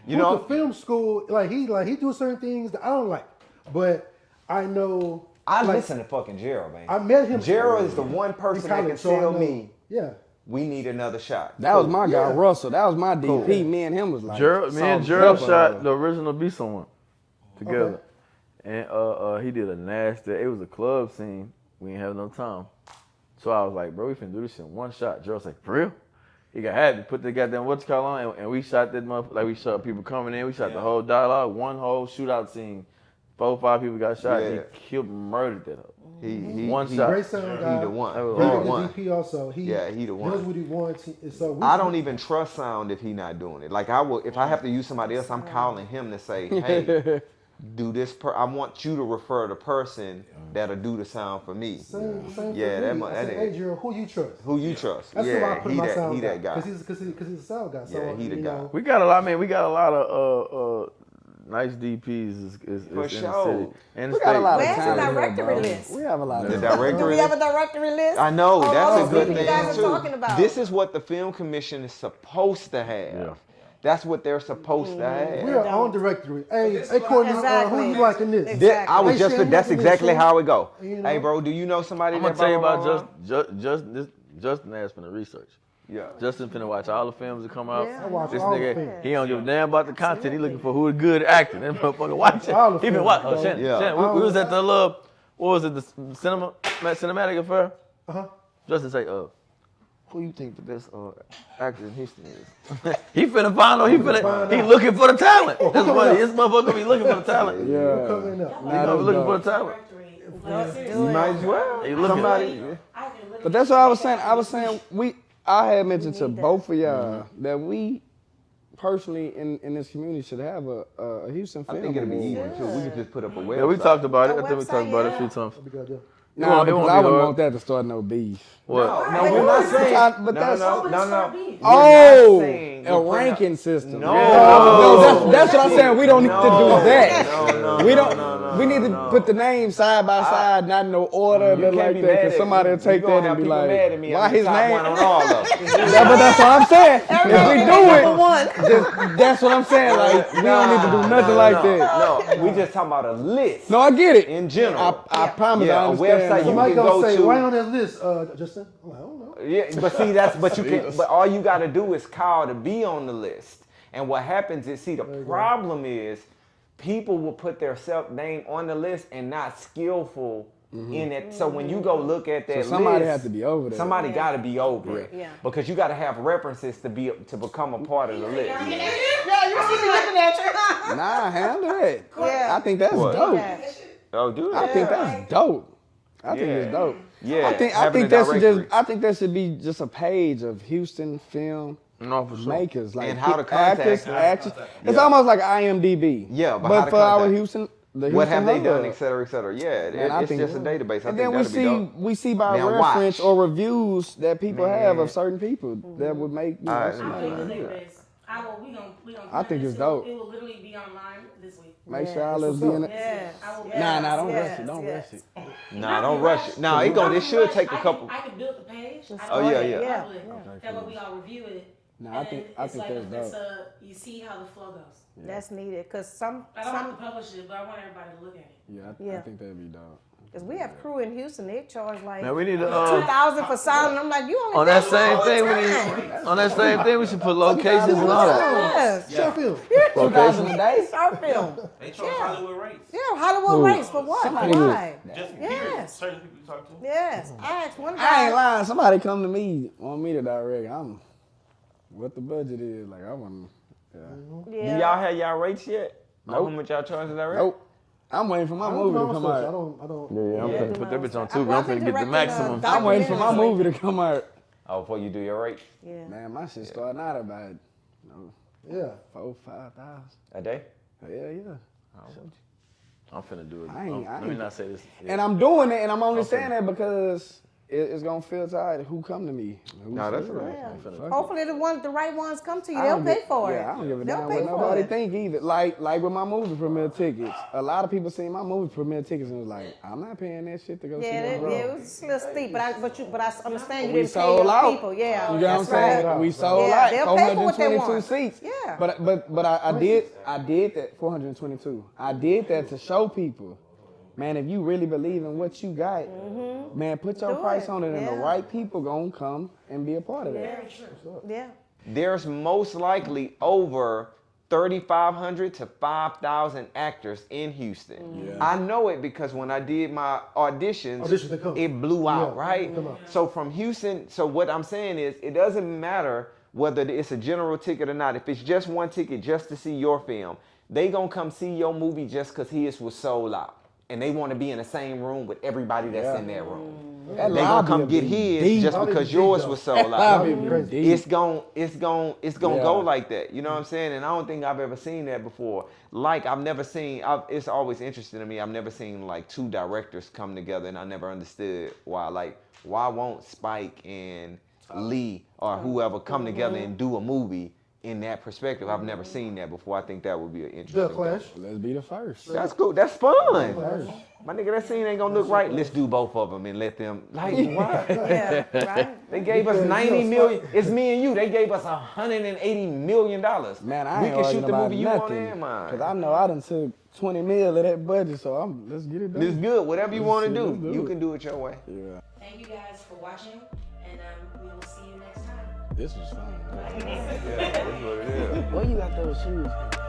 You Went know? to film school, he do certain things that I don't like, but I know. I listen to fucking Gerald, man. I met him. Gerald is the one person that can so I tell know. me Yeah. we need another shot. That was my guy, Yeah. Russell. That was my DP. Me and him was like, Me and salt and Gerald pepper. shot the original Be Someone together. And he did a nasty, it was a club scene. We didn't have no time. So I was like, bro, we finna do this shit in one shot. Gerald's like, for real? He got happy, put the goddamn what's called on, and we shot that motherfucker, like we shot people coming in, we shot the whole dialogue, one whole shootout scene. 4 or 5 people got shot, Yeah. he murdered that hoe. He One shot. Great sound guy. He the one. That was Very hard. good one. DP also. He the one. knows what he wants. So I don't even trust sound if he not doing it. Like I will, if I have to use somebody else, I'm calling him to say, hey, do this. I want you to refer the person that'll do the sound for me. Same Yeah, for that me. mu- I that said, nigga- hey, Gerald, who you trust? Who you trust? That's who I put my sound he that guy. Because he's a sound guy. So, Yeah, he the you guy. know, We got a lot. I mean, we got a lot of nice DPs For in the sure. city. And We got a lot of Where's the talent here, directory bro. list? We have a lot The of directory Do we list? have a directory list? I know, Oh, that's all a good those people thing you guys are too. talking about. This is what the film commission is supposed to have. Yeah. That's what they're supposed to have. we're on directory. Hey, this hey, is what Courtney, Exactly. who you liking this? Exactly. I was Hey, just. Shannon, That's you liking exactly this, how it go. You know? Hey, bro, do you know somebody? I'm that gonna tell you blah, about blah, blah, Justin asked for the research. Yeah. Justin finna watch all the films that come out. Yeah. I watch This all the nigga, films. he don't give a damn about the content. He looking for who the good acting. That motherfucker watch All the it. He been films, watching. bro. Oh, Shannon, Yeah. Shannon, we was at the little, what was it, the cinematic affair? Uh-huh. Justin say, who you think the best actor in Houston is? He finna find out. He looking for the talent. That's what his motherfucker be looking for the talent. Yeah. Coming up. He gonna be looking for the talent. You might as well. He looking. Somebody. But that's what I was saying. I was saying I had mentioned to both of y'all that we personally in this community should have a Houston I film. think it'll be award. easy too. We could just put up a website. Yeah, we talked about it. A I think we talked website, about it a yeah. few times. We got that. Nah, It because won't I be wouldn't hard. want that to start no beef. What? No, we're not saying. But that's No. Oh, saying a we're putting ranking system. No. No, that's what I'm saying. We don't need to do that. No, We don't. We need to put the names side by side, not in no order, You nothing can't like be that. mad Because at somebody will me. take You gonna that have and be people like, mad at me. why I'm the his top name? one on all of them. Yeah, but that's what I'm saying. If we do Number one. it, that's what I'm saying. Like we don't need to do nothing like that. No, we just talking about a list. No, I get it. In general. I promise. Yeah, I a understand. website you Somebody can go gonna say, to. right on that list, Justin? I'm like, I don't know. Yeah, but you can. But all you got to do is call to be on the list. And what happens is, see, the problem is, people will put their name on the list and not skillful in it. So when you go look at that So somebody list, has to be over there. somebody got to be over it. Yeah. Because you got to have references to become a part of the list. Yeah, you see me looking at you. Nah, handle that. Yeah. I think that's What? dope. Yeah. Oh, do I that. think that's dope. I think Yeah. it's dope. Yeah, I having think a that should directory. I think that should be just a page of Houston film No, for sure. makers, like And how to contact actors, them. actors. It's Yeah. almost like IMDb. Yeah, but how but to for our contact. Houston, the What Houston have they done, Hub. et cetera, et cetera. Yeah, Man, I it's think- just a database. I And think then we that'd be dope. see by Now reference watch. or reviews that people have Man. of certain people that would make you know, Alright. somebody I think like the that. database. We gonna. I think it's it dope. It will literally be online this week. Make sure Yeah. all us be in it. Yes. I will. Nah, don't Yes, rush it. Don't yes. rush it. Nah, don't rush it. Nah, it should take a couple. I can build the page. Oh, yeah, yeah. Yeah. That way we all review it. Nah, and I then think it's like that's if dope. you see how the flow goes. That's needed because some I don't have to publish it, but I want everybody to look at it. Yeah, I Yeah. think that'd be dope. because we have crew in Houston, they charge like Man, we need to 2,000 for sound. And I'm like, you only on that pay same one thing. time. On that same thing, we should put locations and all that. Yes. Short film. Location a day? Short film. They charge Hollywood rates. Yeah, Hollywood race for what? Somebody Why? Just Yes. period. Certain people you talk to. Yes. I asked one I guy. ain't lying. Somebody come to me, want me to direct. I'm what the budget is. Like I want. Yeah. Yeah. Do y'all have y'all rates yet? Nope. How much y'all charging that rate? Nope. I'm waiting for my I don't movie know to come stuff. I out. don't. Yeah, I'm Yeah, finna put that bitch on too. Well, I'm I've been finna get the directing, maximum. I'm waiting for my documentaries movie to come out. Oh, before you do your rate Yeah. Man, my shit starting out about Yeah. 4,000-5,000. a day? Hell yeah. I'm finna do it. I ain't- Let me not say this. And I'm doing it, and I'm only saying that because it's gonna filter out who come to me. No, that's all right. Yeah. Hopefully the right ones come to you. I They'll don't pay give- for it. Yeah, I don't give a They'll damn pay what for nobody it. think either. Like with my movie premiere tickets, a lot of people seen my movie premiere tickets and was like, I'm not paying that shit to go see Yeah, that. it was a little steep, but I understand you We didn't pay sold your out. people. Yeah, You know what I'm that's saying? right. We sold Yeah, out they'll pay for what they 422 want. seats. Yeah. But I did that 422. I did that to show people, man, if you really believe in what you got, man, put your Mm-hmm. Do price it. on it, and the Yeah. right people gonna come and be a part of that. Very true. Yeah. There's most likely over 3,500 to 5,000 actors in Houston. Yeah. I know it because when I did my auditions, they come. it blew out, Yeah, right? they come out. So from Houston, so what I'm saying is it doesn't matter whether it's a general ticket or not. If it's just one ticket just to see your film, they gonna come see your movie just because his was sold out. And they want to be in the same room with everybody that's in that room. That They gonna lobby come will get be his deep. just Lobby because be yours deep, was though. sold out. Lobby will be deep. It's gonna Yeah. go like that. You know what I'm saying? And I don't think I've ever seen that before. Like I've never seen. It's always interesting to me. I've never seen like two directors come together, and I never understood why. Like why won't Spike and Lee or whoever come together and do a movie in that perspective? I've never seen that before. I think that would be an interesting. The Clash. Let's be the first. That's cool. That's fun. My nigga, that scene ain't gonna look right. Let's do both of them and let them. Like why? Yeah, right? They gave us 90 million. It's me and you. They gave us $180 million. Man, I we ain't can shoot arguing the about movie you want nothing. and mine. Cause I know I done took 20 mil of that budget, so let's get it done. It's good. Whatever you want to Let's do, do you it. can do it your way. Yeah, Thank you guys for watching, and we will see you next time. this was fun. Yeah, that's what it is. Where you got those shoes from?